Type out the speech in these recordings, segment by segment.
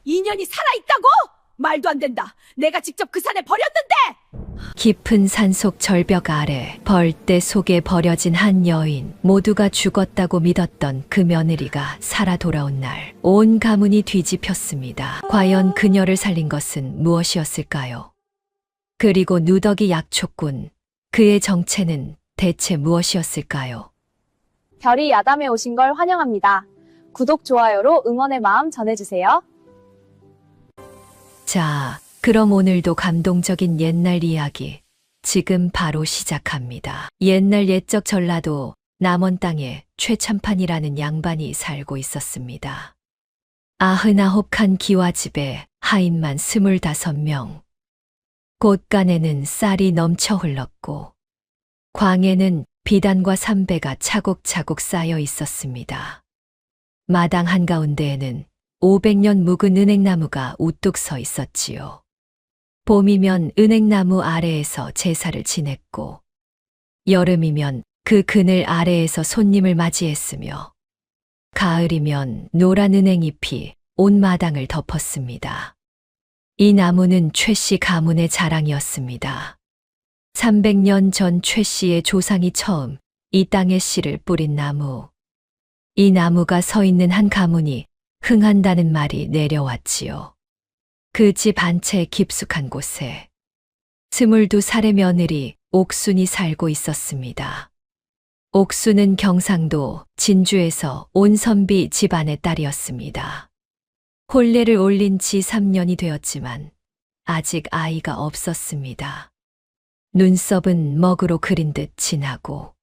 인연이 살아있다고? 말도 안 된다. 내가 직접 그 산에 버렸는데! 깊은 산속 절벽 아래 벌떼 속에 버려진 한 여인, 모두가 죽었다고 믿었던 그 며느리가 살아 돌아온 날, 온 가문이 뒤집혔습니다. 과연 그녀를 살린 것은 무엇이었을까요? 그리고 누더기 약초꾼, 그의 정체는 대체 무엇이었을까요? 별이 야담에 오신 걸 환영합니다. 구독, 좋아요로 응원의 마음 전해주세요. 자, 그럼 오늘도 감동적인 옛날 이야기 지금 바로 시작합니다. 옛날 옛적 전라도 남원 땅에 최참판이라는 양반이 살고 있었습니다. 99칸 기와집에 하인만 25명. 곳간에는 쌀이 넘쳐 흘렀고 광에는 비단과 삼배가 차곡차곡 쌓여 있었습니다. 마당 한가운데에는 500년 묵은 은행나무가 우뚝 서 있었지요. 봄이면 은행나무 아래에서 제사를 지냈고 여름이면 그 그늘 아래에서 손님을 맞이했으며 가을이면 노란 은행잎이 온 마당을 덮었습니다. 이 나무는 최씨 가문의 자랑이었습니다. 300년 전 최씨의 조상이 처음 이 땅에 씨를 뿌린 나무. 이 나무가 서 있는 한 가문이 흥한다는 말이 내려왔지요. 그 집 한 채 깊숙한 곳에 22살의 며느리 옥순이 살고 있었습니다. 옥순은 경상도 진주에서 온 선비 집안의 딸이었습니다. 혼례를 올린 지 3년이 되었지만 아직 아이가 없었습니다. 눈썹은 먹으로 그린 듯 진하고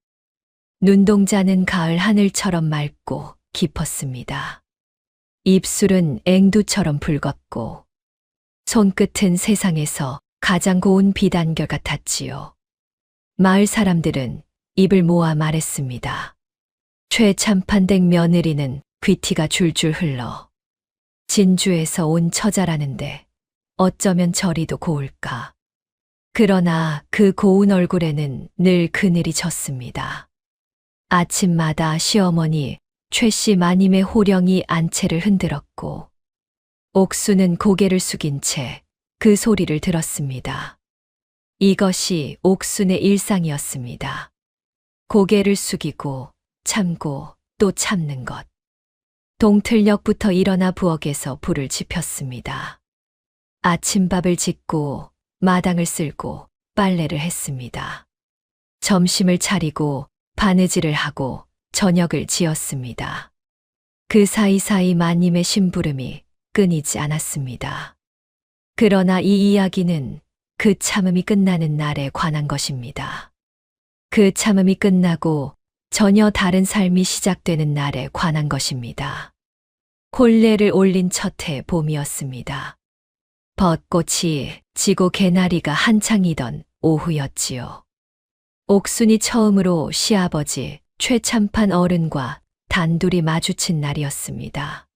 눈동자는 가을 하늘처럼 맑고 깊었습니다. 입술은 앵두처럼 붉었고 손끝은 세상에서 가장 고운 비단결 같았지요. 마을 사람들은 입을 모아 말했습니다. 최참판댁 며느리는 귀티가 줄줄 흘러 진주에서 온 처자라는데 어쩌면 저리도 고울까. 그러나 그 고운 얼굴에는 늘 그늘이 졌습니다. 아침마다 시어머니 최씨 마님의 호령이 안채를 흔들었고 옥수는 고개를 숙인 채 그 소리를 들었습니다. 이것이 옥순의 일상이었습니다. 고개를 숙이고 참고 또 참는 것. 동틀녘부터 일어나 부엌에서 불을 지폈습니다. 아침밥을 짓고 마당을 쓸고 빨래를 했습니다. 점심을 차리고 바느질을 하고 저녁을 지었습니다. 그 사이사이 마님의 심부름이 끊이지 않았습니다. 그러나 이 이야기는 그 참음이 끝나는 날에 관한 것입니다. 그 참음이 끝나고 전혀 다른 삶이 시작되는 날에 관한 것입니다. 혼례를 올린 첫 해 봄이었습니다. 벚꽃이 지고 개나리가 한창이던 오후였지요. 옥순이 처음으로 시아버지 최참판 어른과 단둘이 마주친 날이었습니다.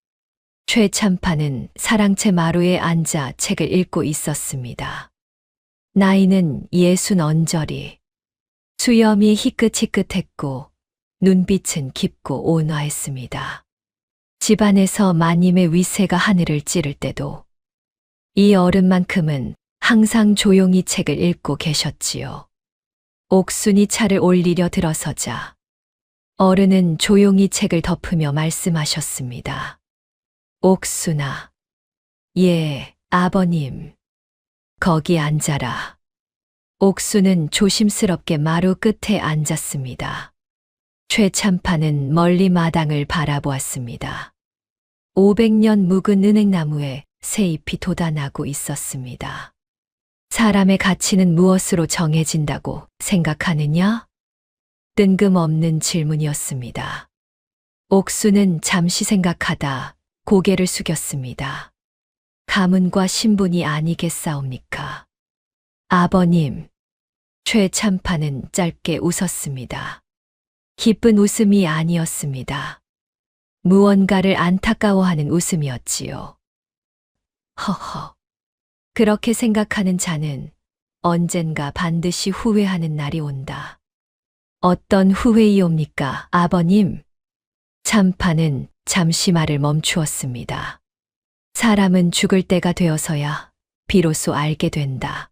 최참판은 사랑채 마루에 앉아 책을 읽고 있었습니다. 나이는 60 언저리. 수염이 희끗희끗했고 눈빛은 깊고 온화했습니다. 집안에서 마님의 위세가 하늘을 찌를 때도 이 어른만큼은 항상 조용히 책을 읽고 계셨지요. 옥순이 차를 올리려 들어서자 어른은 조용히 책을 덮으며 말씀하셨습니다. 옥순아, 예, 아버님. 거기 앉아라. 옥순은 조심스럽게 마루 끝에 앉았습니다. 최참판은 멀리 마당을 바라보았습니다. 500년 묵은 은행나무에 새잎이 돋아나고 있었습니다. 사람의 가치는 무엇으로 정해진다고 생각하느냐? 뜬금없는 질문이었습니다. 옥순은 잠시 생각하다 고개를 숙였습니다. 가문과 신분이 아니겠사옵니까? 아버님. 최참판은 짧게 웃었습니다. 기쁜 웃음이 아니었습니다. 무언가를 안타까워하는 웃음이었지요. 허허. 그렇게 생각하는 자는 언젠가 반드시 후회하는 날이 온다. 어떤 후회이옵니까, 아버님? 참판은 잠시 말을 멈추었습니다. 사람은 죽을 때가 되어서야 비로소 알게 된다.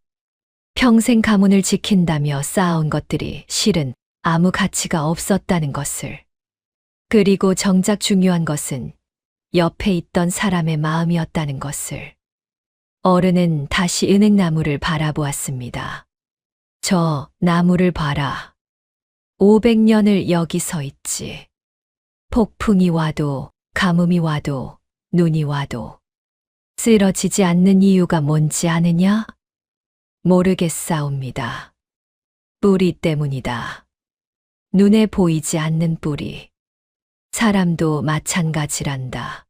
평생 가문을 지킨다며 쌓아온 것들이 실은 아무 가치가 없었다는 것을. 그리고 정작 중요한 것은 옆에 있던 사람의 마음이었다는 것을. 어른은 다시 은행나무를 바라보았습니다. 저 나무를 봐라. 500년을 여기 서 있지. 폭풍이 와도 가뭄이 와도 눈이 와도 쓰러지지 않는 이유가 뭔지 아느냐? 모르겠사옵니다. 뿌리 때문이다. 눈에 보이지 않는 뿌리. 사람도 마찬가지란다.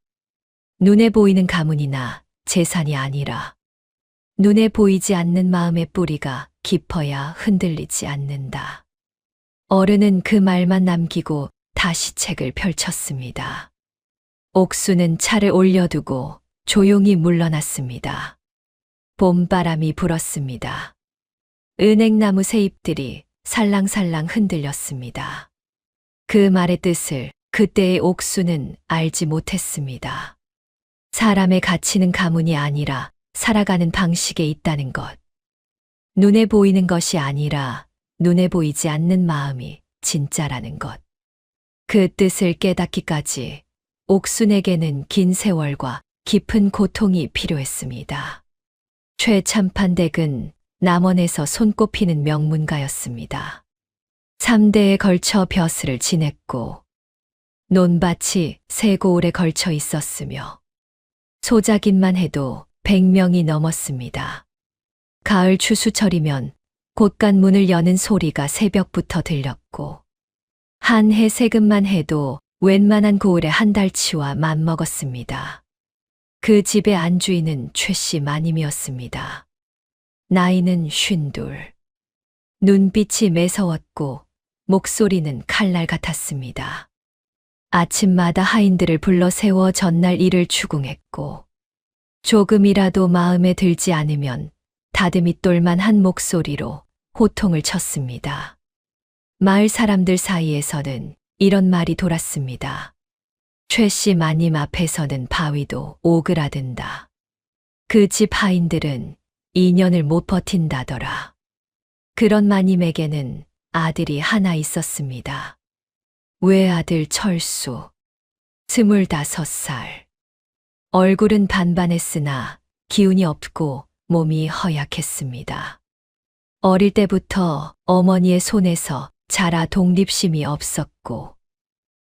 눈에 보이는 가문이나 재산이 아니라 눈에 보이지 않는 마음의 뿌리가 깊어야 흔들리지 않는다. 어른은 그 말만 남기고 다시 책을 펼쳤습니다. 옥수는 차를 올려두고 조용히 물러났습니다. 봄바람이 불었습니다. 은행나무 새잎들이 살랑살랑 흔들렸습니다. 그 말의 뜻을 그때의 옥수는 알지 못했습니다. 사람의 가치는 가문이 아니라 살아가는 방식에 있다는 것. 눈에 보이는 것이 아니라 눈에 보이지 않는 마음이 진짜라는 것. 그 뜻을 깨닫기까지 옥순에게는 긴 세월과 깊은 고통이 필요했습니다. 최참판댁은 남원에서 손꼽히는 명문가였습니다. 3대에 걸쳐 벼슬을 지냈고 논밭이 3고을에 걸쳐 있었으며 소작인만 해도 100명이 넘었습니다. 가을 추수철이면 곳간 문을 여는 소리가 새벽부터 들렸고 한 해 세금만 해도 웬만한 고을의 한 달치와 맞먹었습니다. 그 집의 안주인은 최씨 마님이었습니다. 나이는 52. 눈빛이 매서웠고 목소리는 칼날 같았습니다. 아침마다 하인들을 불러 세워 전날 일을 추궁했고 조금이라도 마음에 들지 않으면 다듬이돌만 한 목소리로 호통을 쳤습니다. 마을 사람들 사이에서는 이런 말이 돌았습니다. 최씨 마님 앞에서는 바위도 오그라든다. 그 집 하인들은 2년을 못 버틴다더라. 그런 마님에게는 아들이 하나 있었습니다. 외아들 철수, 25살. 얼굴은 반반했으나 기운이 없고 몸이 허약했습니다. 어릴 때부터 어머니의 손에서 자라 독립심이 없었고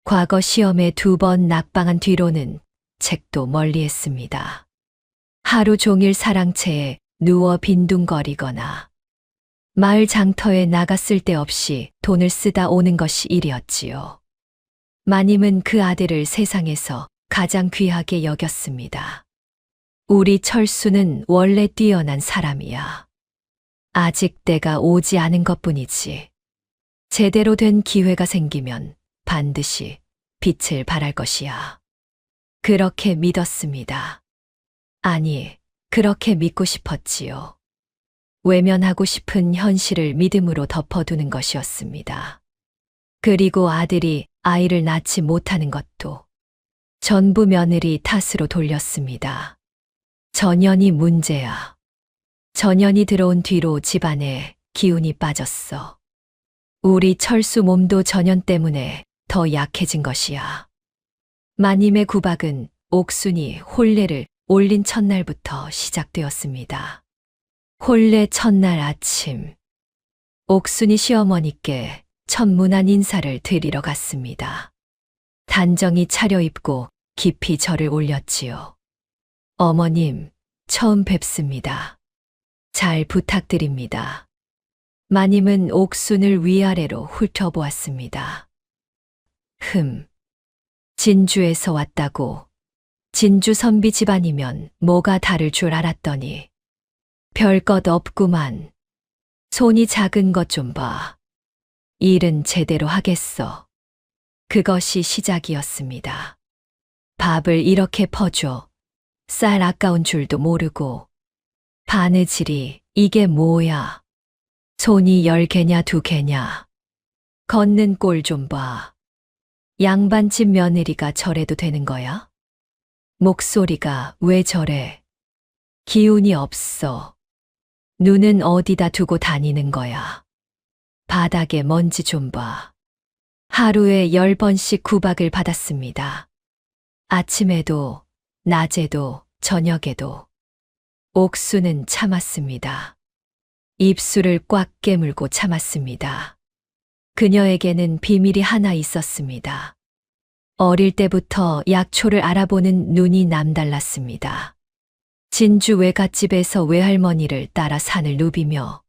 과거 시험에 2번 낙방한 뒤로는 책도 멀리했습니다. 하루 종일 사랑채에 누워 빈둥거리거나 마을 장터에 나가 쓸데없이 돈을 쓰다 오는 것이 일이었지요. 마님은 그 아들을 세상에서 가장 귀하게 여겼습니다. 우리 철수는 원래 뛰어난 사람이야. 아직 때가 오지 않은 것뿐이지. 제대로 된 기회가 생기면 반드시 빛을 발할 것이야. 그렇게 믿었습니다. 아니, 그렇게 믿고 싶었지요. 외면하고 싶은 현실을 믿음으로 덮어두는 것이었습니다. 그리고 아들이 아이를 낳지 못하는 것도 전부 며느리 탓으로 돌렸습니다. 전연이 문제야. 전연이 들어온 뒤로 집안에 기운이 빠졌어. 우리 철수 몸도 전연 때문에 더 약해진 것이야. 마님의 구박은 옥순이 혼례를 올린 첫날부터 시작되었습니다. 혼례 첫날 아침, 옥순이 시어머니께 천문안 인사를 드리러 갔습니다. 단정히 차려입고 깊이 절을 올렸지요. 어머님, 처음 뵙습니다. 잘 부탁드립니다. 마님은 옥순을 위아래로 훑어보았습니다. 진주에서 왔다고. 진주 선비 집안이면 뭐가 다를 줄 알았더니 별것 없구만. 손이 작은 것 좀 봐. 일은 제대로 하겠어. 그것이 시작이었습니다. 밥을 이렇게 퍼줘. 쌀 아까운 줄도 모르고. 바느질이 이게 뭐야. 손이 10개냐 2개냐. 걷는 꼴 좀 봐. 양반집 며느리가 저래도 되는 거야? 목소리가 왜 저래? 기운이 없어. 눈은 어디다 두고 다니는 거야? 바닥에 먼지 좀 봐. 하루에 10번씩 구박을 받았습니다. 아침에도, 낮에도, 저녁에도. 옥수는 참았습니다. 입술을 꽉 깨물고 참았습니다. 그녀에게는 비밀이 하나 있었습니다. 어릴 때부터 약초를 알아보는 눈이 남달랐습니다. 진주 외갓집에서 외할머니를 따라 산을 누비며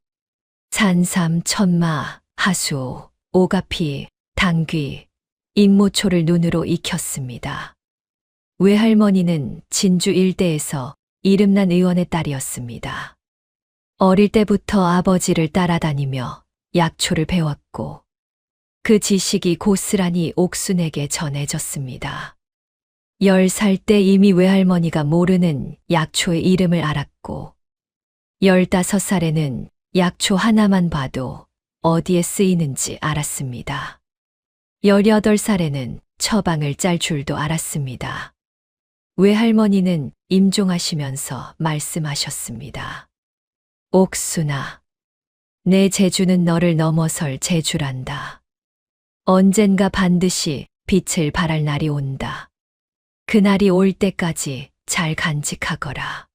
산삼, 천마, 하수, 오가피, 당귀, 익모초를 눈으로 익혔습니다. 외할머니는 진주 일대에서 이름난 의원의 딸이었습니다. 어릴 때부터 아버지를 따라다니며 약초를 배웠고 그 지식이 고스란히 옥순에게 전해졌습니다. 10살 때 이미 외할머니가 모르는 약초의 이름을 알았고 15살에는 약초 하나만 봐도 어디에 쓰이는지 알았습니다. 18살에는 처방을 짤 줄도 알았습니다. 외할머니는 임종하시면서 말씀하셨습니다. 옥순아, 내 재주는 너를 넘어설 재주란다. 언젠가 반드시 빛을 발할 날이 온다. 그날이 올 때까지 잘 간직하거라.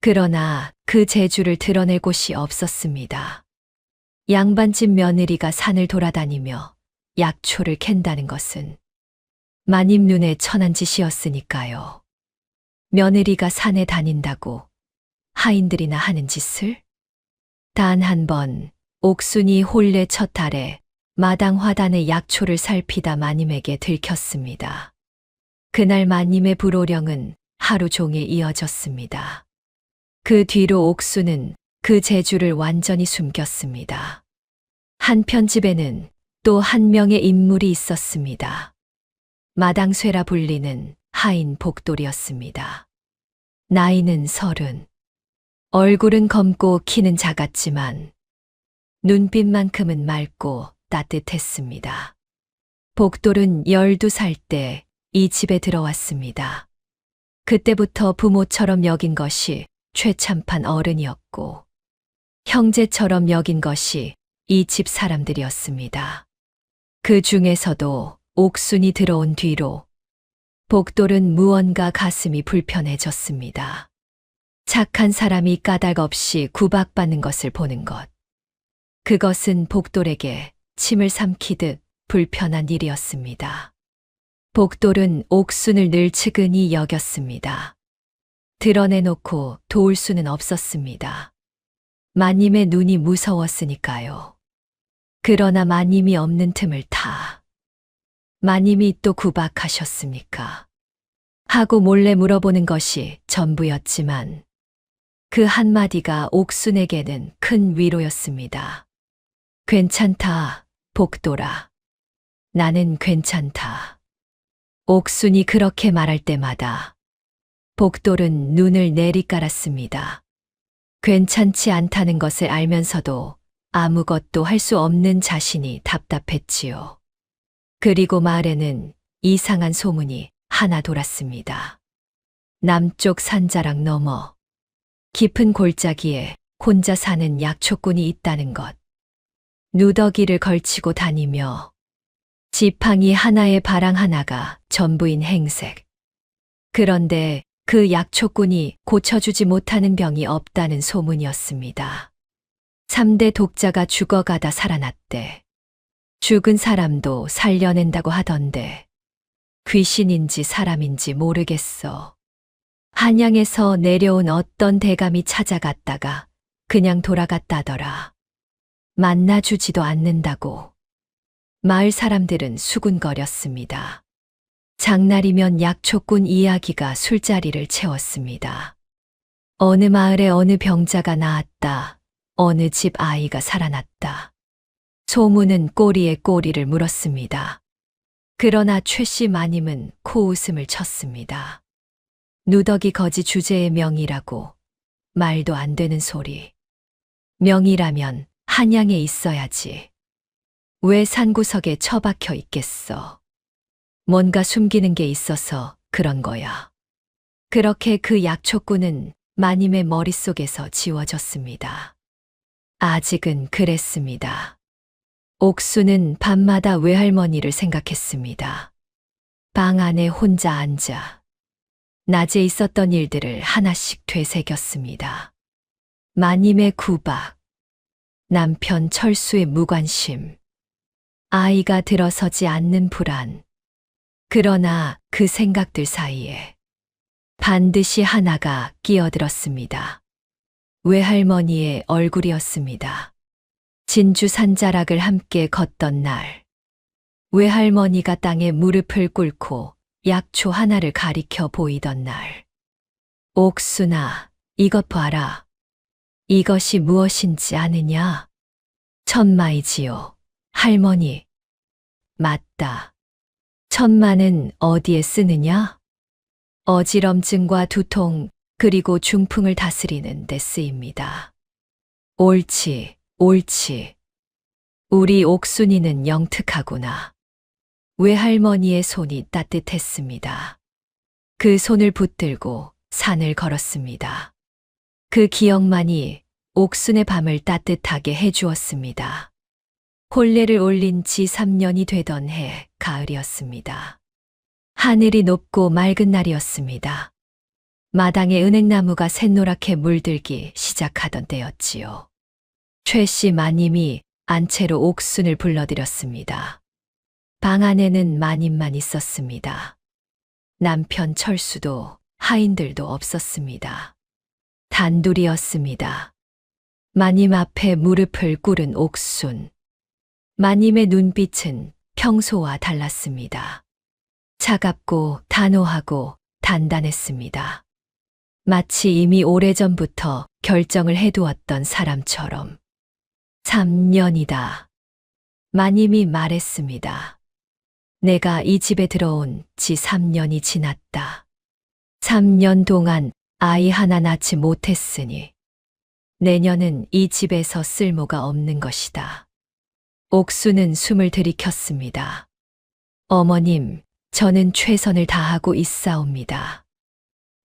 그러나 그 재주를 드러낼 곳이 없었습니다. 양반집 며느리가 산을 돌아다니며 약초를 캔다는 것은 마님 눈에 천한 짓이었으니까요. 며느리가 산에 다닌다고 하인들이나 하는 짓을? 단 한 번 옥순이 혼례 첫 달에 마당 화단의 약초를 살피다 마님에게 들켰습니다. 그날 마님의 불호령은 하루 종일 이어졌습니다. 그 뒤로 옥순은 그 재주를 완전히 숨겼습니다. 한편 집에는 또 한 명의 인물이 있었습니다. 마당쇠라 불리는 하인 복돌이었습니다. 나이는 30. 얼굴은 검고 키는 작았지만 눈빛만큼은 맑고 따뜻했습니다. 복돌은 12살 때 이 집에 들어왔습니다. 그때부터 부모처럼 여긴 것이 최참판 어른이었고 형제처럼 여긴 것이 이 집 사람들이었습니다. 그 중에서도 옥순이 들어온 뒤로 복돌은 무언가 가슴이 불편해졌습니다. 착한 사람이 까닭 없이 구박받는 것을 보는 것. 그것은 복돌에게 침을 삼키듯 불편한 일이었습니다. 복돌은 옥순을 늘 측은히 여겼습니다. 드러내놓고 도울 수는 없었습니다. 마님의 눈이 무서웠으니까요. 그러나 마님이 없는 틈을 타. 마님이 또 구박하셨습니까? 하고 몰래 물어보는 것이 전부였지만 그 한마디가 옥순에게는 큰 위로였습니다. 괜찮다, 복돌아. 나는 괜찮다. 옥순이 그렇게 말할 때마다 복돌은 눈을 내리깔았습니다. 괜찮지 않다는 것을 알면서도 아무것도 할 수 없는 자신이 답답했지요. 그리고 마을에는 이상한 소문이 하나 돌았습니다. 남쪽 산자락 너머 깊은 골짜기에 혼자 사는 약초꾼이 있다는 것. 누더기를 걸치고 다니며 지팡이 하나에 바랑 하나가 전부인 행색. 그런데 그 약초꾼이 고쳐주지 못하는 병이 없다는 소문이었습니다. 3대 독자가 죽어가다 살아났대. 죽은 사람도 살려낸다고 하던데 귀신인지 사람인지 모르겠어. 한양에서 내려온 어떤 대감이 찾아갔다가 그냥 돌아갔다더라. 만나주지도 않는다고. 마을 사람들은 수군거렸습니다. 장날이면 약초꾼 이야기가 술자리를 채웠습니다. 어느 마을에 어느 병자가 나았다. 어느 집 아이가 살아났다. 소문은 꼬리에 꼬리를 물었습니다. 그러나 최씨 마님은 코웃음을 쳤습니다. 누더기 거지 주제의 명이라고. 말도 안 되는 소리. 명이라면 한양에 있어야지. 왜 산구석에 처박혀 있겠어. 뭔가 숨기는 게 있어서 그런 거야. 그렇게 그 약초꾼은 마님의 머릿속에서 지워졌습니다. 아직은 그랬습니다. 옥수는 밤마다 외할머니를 생각했습니다. 방 안에 혼자 앉아 낮에 있었던 일들을 하나씩 되새겼습니다. 마님의 구박, 남편 철수의 무관심, 아이가 들어서지 않는 불안. 그러나 그 생각들 사이에 반드시 하나가 끼어들었습니다. 외할머니의 얼굴이었습니다. 진주 산자락을 함께 걷던 날, 외할머니가 땅에 무릎을 꿇고 약초 하나를 가리켜 보이던 날, 옥순아, 이것 봐라. 이것이 무엇인지 아느냐? 천마이지요. 할머니. 맞다. 천마는 어디에 쓰느냐? 어지럼증과 두통, 그리고 중풍을 다스리는 데 쓰입니다. 옳지, 옳지. 우리 옥순이는 영특하구나. 외할머니의 손이 따뜻했습니다. 그 손을 붙들고 산을 걸었습니다. 그 기억만이 옥순의 밤을 따뜻하게 해주었습니다. 혼례를 올린 지 3년이 되던 해 가을이었습니다. 하늘이 높고 맑은 날이었습니다. 마당에 은행나무가 샛노랗게 물들기 시작하던 때였지요. 최씨 마님이 안채로 옥순을 불러들였습니다. 방 안에는 마님만 있었습니다. 남편 철수도 하인들도 없었습니다. 단둘이었습니다. 마님 앞에 무릎을 꿇은 옥순. 마님의 눈빛은 평소와 달랐습니다. 차갑고 단호하고 단단했습니다. 마치 이미 오래전부터 결정을 해두었던 사람처럼. 3년이다. 마님이 말했습니다. 내가 이 집에 들어온 지 3년이 지났다. 3년 동안 아이 하나 낳지 못했으니 내년은 이 집에서 쓸모가 없는 것이다. 옥수는 숨을 들이켰습니다. 어머님, 저는 최선을 다하고 있사옵니다.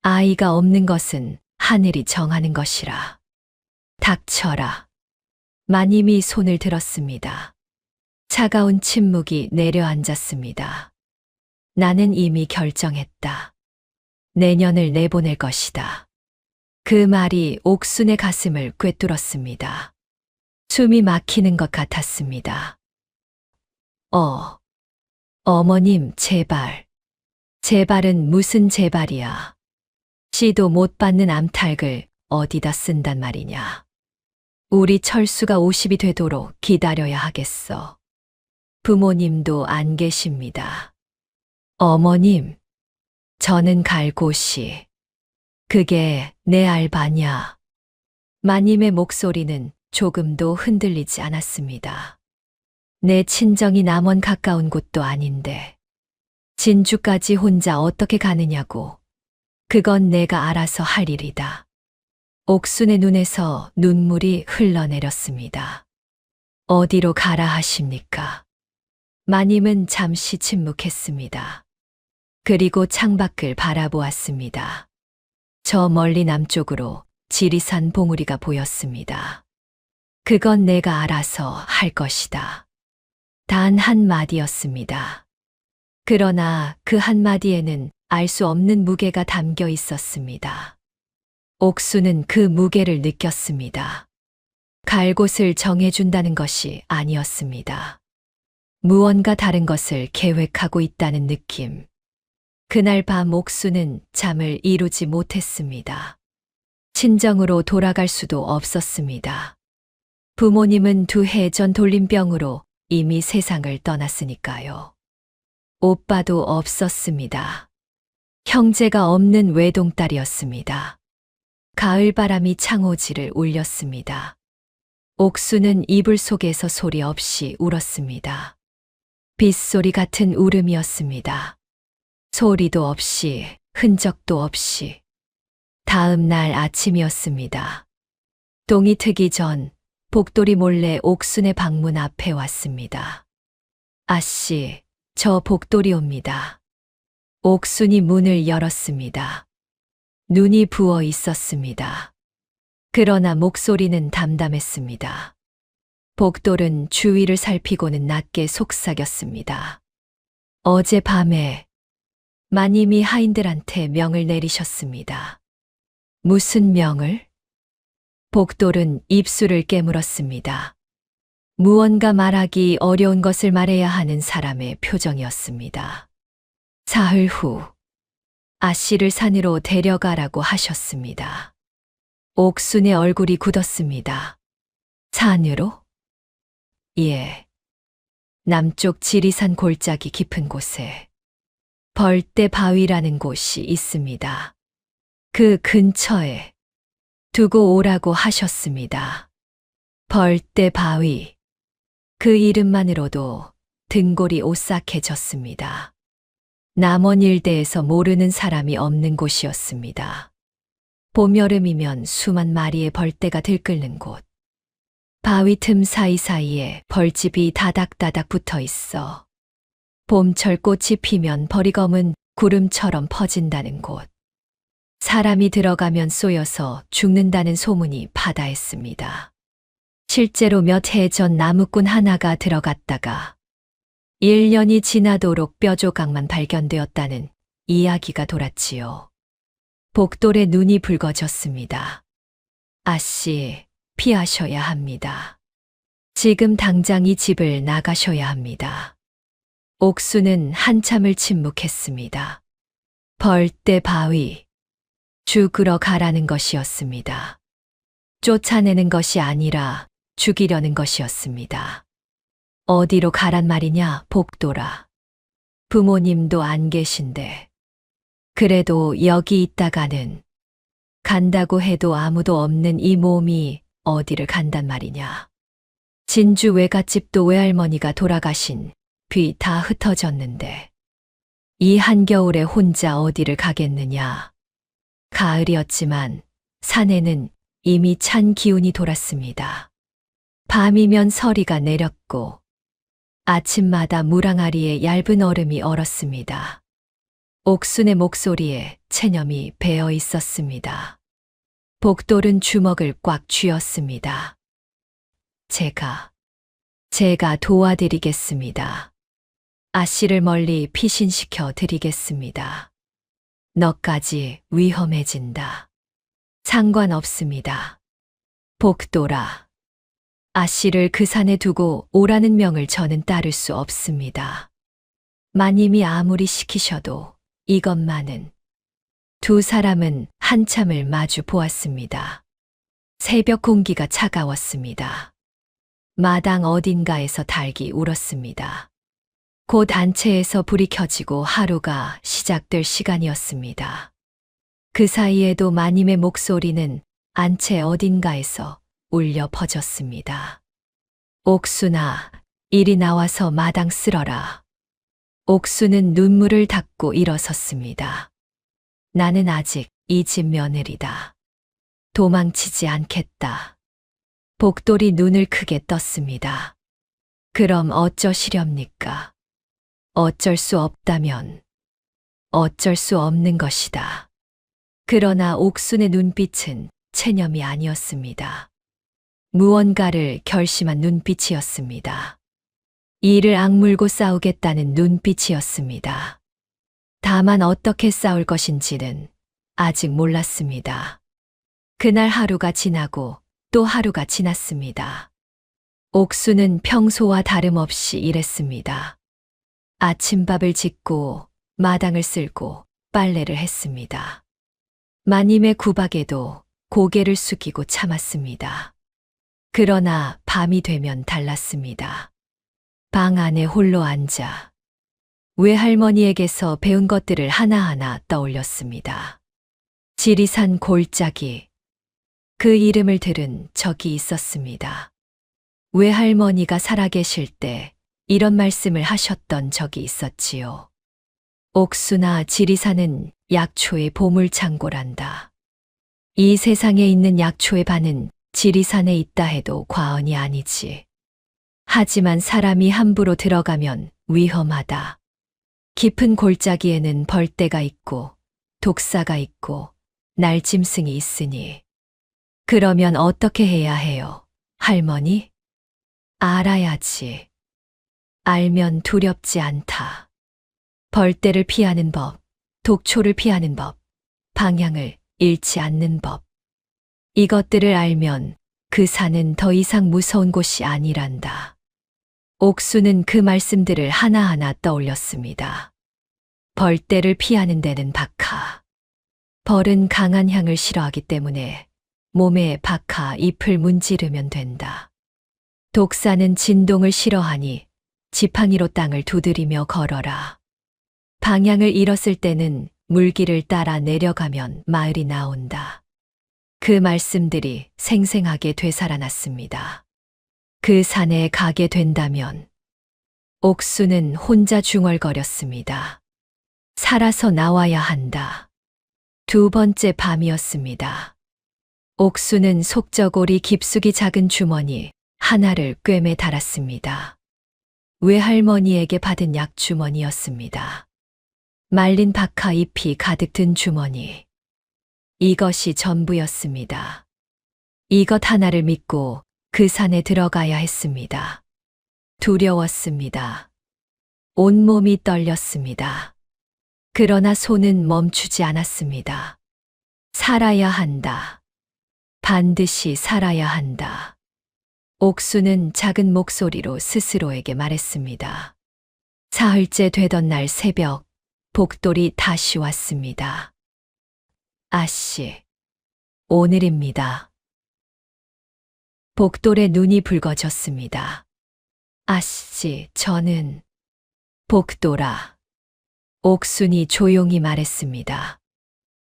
아이가 없는 것은 하늘이 정하는 것이라. 닥쳐라. 마님이 손을 들었습니다. 차가운 침묵이 내려앉았습니다. 나는 이미 결정했다. 내년을 내보낼 것이다. 그 말이 옥순의 가슴을 꿰뚫었습니다. 숨이 막히는 것 같았습니다. 어머님, 제발. 제발은 무슨 제발이야. 씨도 못 받는 암탉을 어디다 쓴단 말이냐. 우리 철수가 50이 되도록 기다려야 하겠어. 부모님도 안 계십니다. 어머님, 저는 갈 곳이. 그게 내 알바냐. 마님의 목소리는 조금도 흔들리지 않았습니다. 내 친정이 남원 가까운 곳도 아닌데 진주까지 혼자 어떻게 가느냐고. 그건 내가 알아서 할 일이다. 옥순의 눈에서 눈물이 흘러내렸습니다. 어디로 가라 하십니까? 마님은 잠시 침묵했습니다. 그리고 창밖을 바라보았습니다. 저 멀리 남쪽으로 지리산 봉우리가 보였습니다. 그건 내가 알아서 할 것이다. 단 한마디였습니다. 그러나 그 한마디에는 알 수 없는 무게가 담겨 있었습니다. 옥수는 그 무게를 느꼈습니다. 갈 곳을 정해준다는 것이 아니었습니다. 무언가 다른 것을 계획하고 있다는 느낌. 그날 밤 옥수는 잠을 이루지 못했습니다. 친정으로 돌아갈 수도 없었습니다. 부모님은 2해 전 돌림병으로 이미 세상을 떠났으니까요. 오빠도 없었습니다. 형제가 없는 외동딸이었습니다. 가을바람이 창호지를 울렸습니다. 옥수는 이불 속에서 소리 없이 울었습니다. 빗소리 같은 울음이었습니다. 소리도 없이, 흔적도 없이. 다음 날 아침이었습니다. 동이 트기 전 복돌이 몰래 옥순의 방문 앞에 왔습니다. 아씨, 저 복돌이 옵니다. 옥순이 문을 열었습니다. 눈이 부어 있었습니다. 그러나 목소리는 담담했습니다. 복돌은 주위를 살피고는 낮게 속삭였습니다. 어젯밤에 마님이 하인들한테 명을 내리셨습니다. 무슨 명을? 복돌은 입술을 깨물었습니다. 무언가 말하기 어려운 것을 말해야 하는 사람의 표정이었습니다. 사흘 후 아씨를 산으로 데려가라고 하셨습니다. 옥순의 얼굴이 굳었습니다. 산으로? 예. 남쪽 지리산 골짜기 깊은 곳에 벌떼 바위라는 곳이 있습니다. 그 근처에 두고 오라고 하셨습니다. 벌떼 바위. 그 이름만으로도 등골이 오싹해졌습니다. 남원 일대에서 모르는 사람이 없는 곳이었습니다. 봄, 여름이면 수만 마리의 벌떼가 들끓는 곳. 바위 틈 사이사이에 벌집이 다닥다닥 붙어 있어 봄철 꽃이 피면 버리검은 구름처럼 퍼진다는 곳. 사람이 들어가면 쏘여서 죽는다는 소문이 바다했습니다. 실제로 몇 해 전 나무꾼 하나가 들어갔다가 1년이 지나도록 뼈조각만 발견되었다는 이야기가 돌았지요. 복돌의 눈이 붉어졌습니다. 아씨, 피하셔야 합니다. 지금 당장 이 집을 나가셔야 합니다. 옥수는 한참을 침묵했습니다. 벌떼 바위. 죽으러 가라는 것이었습니다. 쫓아내는 것이 아니라 죽이려는 것이었습니다. 어디로 가란 말이냐, 복돌아. 부모님도 안 계신데. 그래도 여기 있다가는 간다고 해도 아무도 없는 이 몸이 어디를 간단 말이냐. 진주 외갓집도 외할머니가 돌아가신 뒤 다 흩어졌는데 이 한겨울에 혼자 어디를 가겠느냐. 가을이었지만 산에는 이미 찬 기운이 돌았습니다. 밤이면 서리가 내렸고 아침마다 무랑아리에 얇은 얼음이 얼었습니다. 옥순의 목소리에 체념이 배어 있었습니다. 복돌은 주먹을 꽉 쥐었습니다. 제가 도와드리겠습니다. 아씨를 멀리 피신시켜 드리겠습니다. 너까지 위험해진다. 상관없습니다. 복돌아. 아씨를 그 산에 두고 오라는 명을 저는 따를 수 없습니다. 마님이 아무리 시키셔도 이것만은. 두 사람은 한참을 마주 보았습니다. 새벽 공기가 차가웠습니다. 마당 어딘가에서 닭이 울었습니다. 곧 안채에서 불이 켜지고 하루가 시작될 시간이었습니다. 그 사이에도 마님의 목소리는 안채 어딘가에서 울려 퍼졌습니다. 옥순아, 이리 나와서 마당 쓸어라. 옥순은 눈물을 닦고 일어섰습니다. 나는 아직 이 집 며느리다. 도망치지 않겠다. 복돌이 눈을 크게 떴습니다. 그럼 어쩌시렵니까? 어쩔 수 없다면 어쩔 수 없는 것이다. 그러나 옥순의 눈빛은 체념이 아니었습니다. 무언가를 결심한 눈빛이었습니다. 이를 악물고 싸우겠다는 눈빛이었습니다. 다만 어떻게 싸울 것인지는 아직 몰랐습니다. 그날 하루가 지나고 또 하루가 지났습니다. 옥수는 평소와 다름없이 일했습니다. 아침밥을 짓고 마당을 쓸고 빨래를 했습니다. 마님의 구박에도 고개를 숙이고 참았습니다. 그러나 밤이 되면 달랐습니다. 방 안에 홀로 앉아 외할머니에게서 배운 것들을 하나하나 떠올렸습니다. 지리산 골짜기. 그 이름을 들은 적이 있었습니다. 외할머니가 살아계실 때 이런 말씀을 하셨던 적이 있었지요. 옥수나 지리산은 약초의 보물창고란다. 이 세상에 있는 약초의 반은 지리산에 있다 해도 과언이 아니지. 하지만 사람이 함부로 들어가면 위험하다. 깊은 골짜기에는 벌떼가 있고 독사가 있고 날짐승이 있으니. 그러면 어떻게 해야 해요, 할머니? 알아야지. 알면 두렵지 않다. 벌떼를 피하는 법, 독초를 피하는 법, 방향을 잃지 않는 법. 이것들을 알면 그 산은 더 이상 무서운 곳이 아니란다. 옥수는 그 말씀들을 하나하나 떠올렸습니다. 벌떼를 피하는 데는 박하. 벌은 강한 향을 싫어하기 때문에 몸에 박하 잎을 문지르면 된다. 독사는 진동을 싫어하니 지팡이로 땅을 두드리며 걸어라. 방향을 잃었을 때는 물길을 따라 내려가면 마을이 나온다. 그 말씀들이 생생하게 되살아났습니다. 그 산에 가게 된다면 옥수는 혼자 중얼거렸습니다. 살아서 나와야 한다. 두 번째 밤이었습니다. 옥수는 속저고리 깊숙이 작은 주머니 하나를 꿰매 달았습니다. 외할머니에게 받은 약주머니였습니다. 말린 박하 잎이 가득 든 주머니. 이것이 전부였습니다. 이것 하나를 믿고 그 산에 들어가야 했습니다. 두려웠습니다. 온몸이 떨렸습니다. 그러나 손은 멈추지 않았습니다. 살아야 한다. 반드시 살아야 한다. 옥수는 작은 목소리로 스스로에게 말했습니다. 사흘째 되던 날 새벽, 복돌이 다시 왔습니다. 아씨, 오늘입니다. 복돌의 눈이 붉어졌습니다. 아씨, 저는 복돌아. 옥순이 조용히 말했습니다.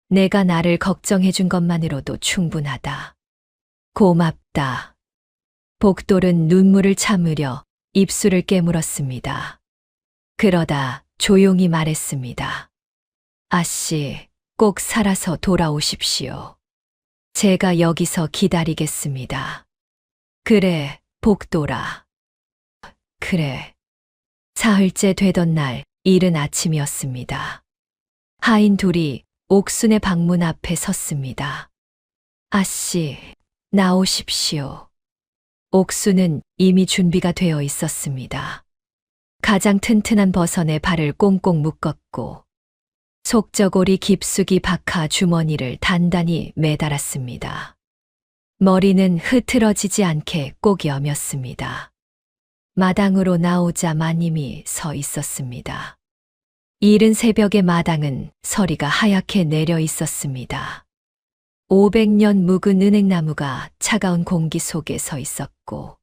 내가 나를 걱정해준 것만으로도 충분하다. 고맙다. 복돌은 눈물을 참으려 입술을 깨물었습니다. 그러다 조용히 말했습니다. 아씨, 꼭 살아서 돌아오십시오. 제가 여기서 기다리겠습니다. 그래, 복돌아. 그래. 사흘째 되던 날, 이른 아침이었습니다. 하인 둘이 옥순의 방문 앞에 섰습니다. 아씨, 나오십시오. 옥순은 이미 준비가 되어 있었습니다. 가장 튼튼한 버선에 발을 꽁꽁 묶었고 속저고리 깊숙이 박하 주머니를 단단히 매달았습니다. 머리는 흐트러지지 않게 꼭 여몄습니다. 마당으로 나오자 마님이 서 있었습니다. 이른 새벽의 마당은 서리가 하얗게 내려 있었습니다. 500년 묵은 은행나무가 차가운 공기 속에 서 있었고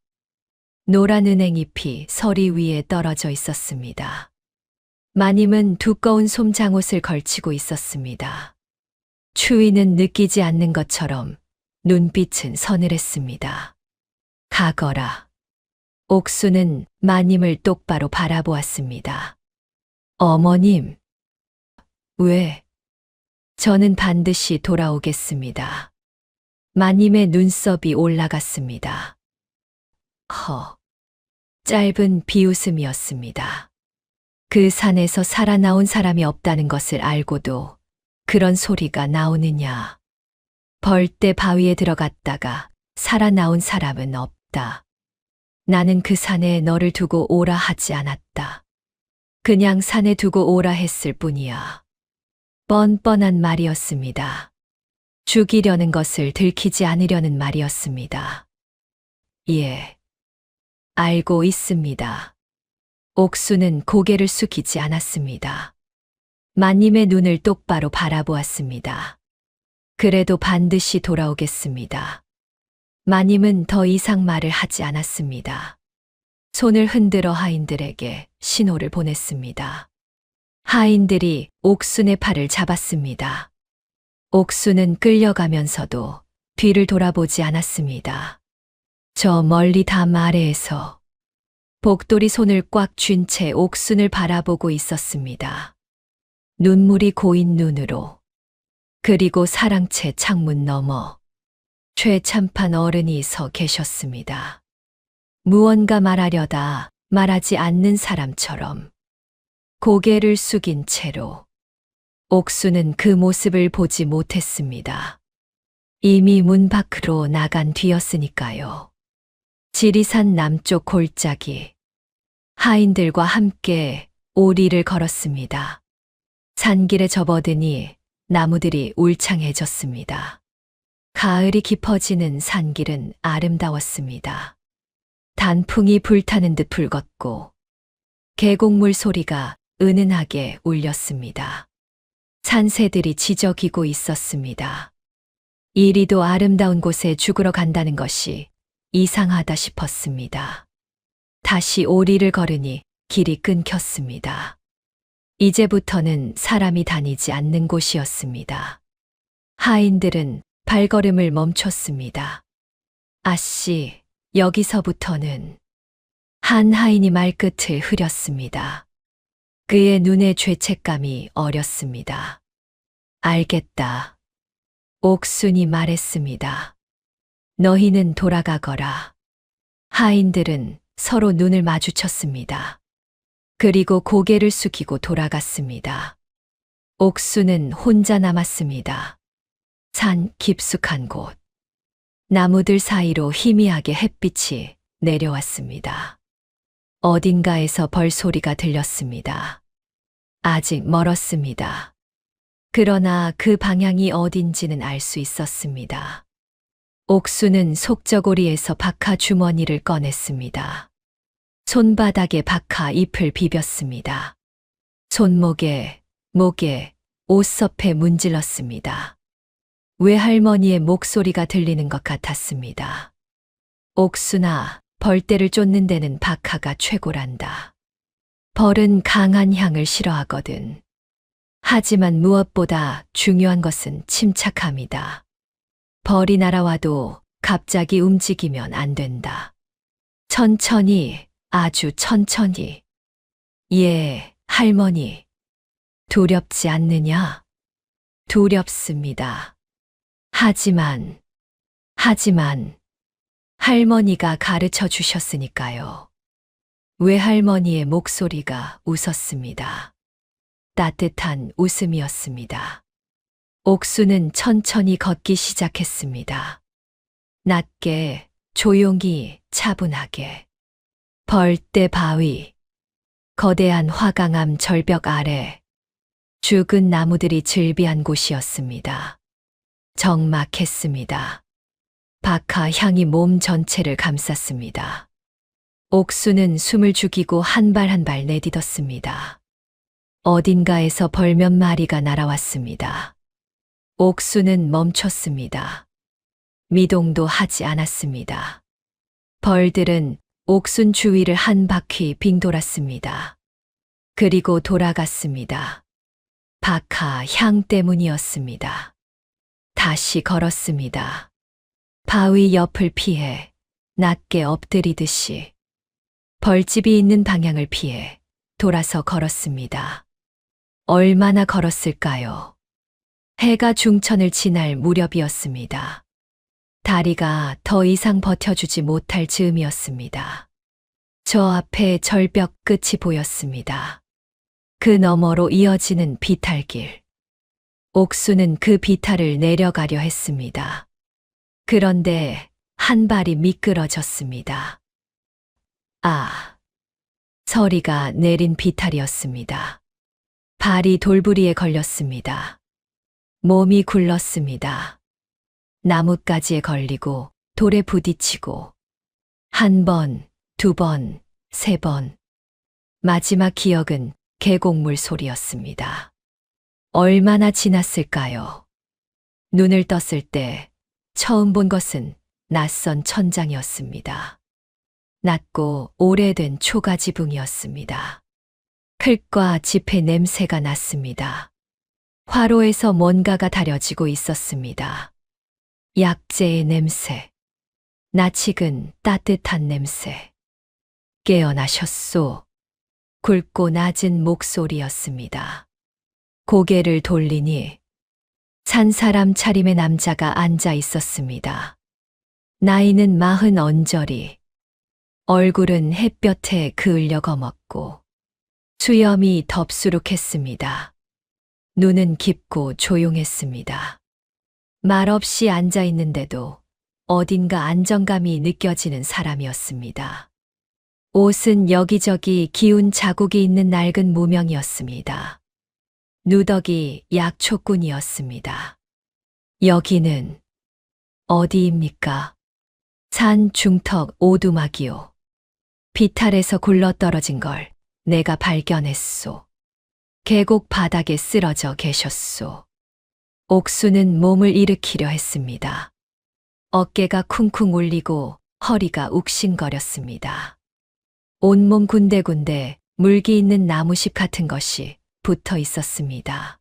노란 은행잎이 서리 위에 떨어져 있었습니다. 마님은 두꺼운 솜장옷을 걸치고 있었습니다. 추위는 느끼지 않는 것처럼 눈빛은 서늘했습니다. 가거라. 옥수는 마님을 똑바로 바라보았습니다. 어머님. 왜? 저는 반드시 돌아오겠습니다. 마님의 눈썹이 올라갔습니다. 짧은 비웃음이었습니다. 그 산에서 살아나온 사람이 없다는 것을 알고도 그런 소리가 나오느냐. 벌떼 바위에 들어갔다가 살아나온 사람은 없다. 나는 그 산에 너를 두고 오라 하지 않았다. 그냥 산에 두고 오라 했을 뿐이야. 뻔뻔한 말이었습니다. 죽이려는 것을 들키지 않으려는 말이었습니다. 예. 알고 있습니다. 옥수는 고개를 숙이지 않았습니다. 마님의 눈을 똑바로 바라보았습니다. 그래도 반드시 돌아오겠습니다. 마님은 더 이상 말을 하지 않았습니다. 손을 흔들어 하인들에게 신호를 보냈습니다. 하인들이 옥순의 팔을 잡았습니다. 옥순은 끌려가면서도 뒤를 돌아보지 않았습니다. 저 멀리 담 아래에서 복돌이 손을 꽉 쥔 채 옥순을 바라보고 있었습니다. 눈물이 고인 눈으로. 그리고 사랑채 창문 너머 최참판 어른이 서 계셨습니다. 무언가 말하려다 말하지 않는 사람처럼 고개를 숙인 채로. 옥수는 그 모습을 보지 못했습니다. 이미 문 밖으로 나간 뒤였으니까요. 지리산 남쪽 골짜기. 하인들과 함께 오리를 걸었습니다. 산길에 접어드니 나무들이 울창해졌습니다. 가을이 깊어지는 산길은 아름다웠습니다. 단풍이 불타는 듯 붉었고 계곡물 소리가 은은하게 울렸습니다. 산새들이 지저귀고 있었습니다. 이리도 아름다운 곳에 죽으러 간다는 것이 이상하다 싶었습니다. 다시 오리를 걸으니 길이 끊겼습니다. 이제부터는 사람이 다니지 않는 곳이었습니다. 하인들은 발걸음을 멈췄습니다. 아씨, 여기서부터는 한 하인이 말끝을 흐렸습니다. 그의 눈에 죄책감이 어렸습니다. 알겠다. 옥순이 말했습니다. 너희는 돌아가거라. 하인들은 서로 눈을 마주쳤습니다. 그리고 고개를 숙이고 돌아갔습니다. 옥수는 혼자 남았습니다. 산 깊숙한 곳. 나무들 사이로 희미하게 햇빛이 내려왔습니다. 어딘가에서 벌소리가 들렸습니다. 아직 멀었습니다. 그러나 그 방향이 어딘지는 알 수 있었습니다. 옥수는 속저고리에서 박하 주머니를 꺼냈습니다. 손바닥에 박하 잎을 비볐습니다. 손목에, 목에, 옷섭에 문질렀습니다. 외할머니의 목소리가 들리는 것 같았습니다. 옥수나, 벌떼를 쫓는 데는 박하가 최고란다. 벌은 강한 향을 싫어하거든. 하지만 무엇보다 중요한 것은 침착함이다. 벌이 날아와도 갑자기 움직이면 안 된다. 천천히, 아주 천천히. 예, 할머니. 두렵지 않느냐? 두렵습니다. 하지만, 할머니가 가르쳐 주셨으니까요. 외할머니의 목소리가 웃었습니다. 따뜻한 웃음이었습니다. 옥수는 천천히 걷기 시작했습니다. 낮게, 조용히, 차분하게. 벌떼 바위. 거대한 화강암 절벽 아래. 죽은 나무들이 즐비한 곳이었습니다. 적막했습니다. 박하 향이 몸 전체를 감쌌습니다. 옥수는 숨을 죽이고 한 발 한 발 내딛었습니다. 어딘가에서 벌 몇 마리가 날아왔습니다. 옥수는 멈췄습니다. 미동도 하지 않았습니다. 벌들은 옥순 주위를 한 바퀴 빙 돌았습니다. 그리고 돌아갔습니다. 박하 향 때문이었습니다. 다시 걸었습니다. 바위 옆을 피해 낮게 엎드리듯이 벌집이 있는 방향을 피해 돌아서 걸었습니다. 얼마나 걸었을까요? 해가 중천을 지날 무렵이었습니다. 다리가 더 이상 버텨주지 못할 즈음이었습니다. 저 앞에 절벽 끝이 보였습니다. 그 너머로 이어지는 비탈길. 옥수는 그 비탈을 내려가려 했습니다. 그런데 한 발이 미끄러졌습니다. 아! 서리가 내린 비탈이었습니다. 발이 돌부리에 걸렸습니다. 몸이 굴렀습니다. 나뭇가지에 걸리고 돌에 부딪히고 한 번, 두 번, 세 번. 마지막 기억은 계곡물 소리였습니다. 얼마나 지났을까요? 눈을 떴을 때 처음 본 것은 낯선 천장이었습니다. 낮고 오래된 초가지붕이었습니다. 클과 짚의 냄새가 났습니다. 화로에서 뭔가가 다려지고 있었습니다. 약재의 냄새, 낯익은 따뜻한 냄새. 깨어나셨소. 굵고 낮은 목소리였습니다. 고개를 돌리니 산 사람 차림의 남자가 앉아 있었습니다. 나이는 40 언저리. 얼굴은 햇볕에 그을려 검었고 수염이 덥수룩했습니다. 눈은 깊고 조용했습니다. 말없이 앉아 있는데도 어딘가 안정감이 느껴지는 사람이었습니다. 옷은 여기저기 기운 자국이 있는 낡은 무명이었습니다. 누더기 약초꾼이었습니다. 여기는 어디입니까? 산 중턱 오두막이요. 비탈에서 굴러떨어진 걸 내가 발견했소. 계곡 바닥에 쓰러져 계셨소. 옥수는 몸을 일으키려 했습니다. 어깨가 쿵쿵 울리고 허리가 욱신거렸습니다. 온몸 군데군데 물기 있는 나무십 같은 것이 붙어 있었습니다.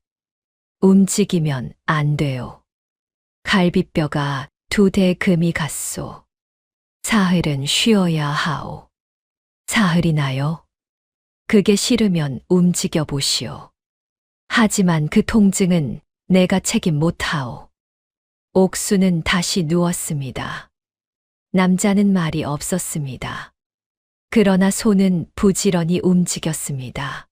움직이면 안 돼요. 갈비뼈가 2대 금이 갔소. 사흘은 쉬어야 하오. 사흘이나요? 그게 싫으면 움직여 보시오. 하지만 그 통증은 내가 책임 못하오. 옥수는 다시 누웠습니다. 남자는 말이 없었습니다. 그러나 손은 부지런히 움직였습니다.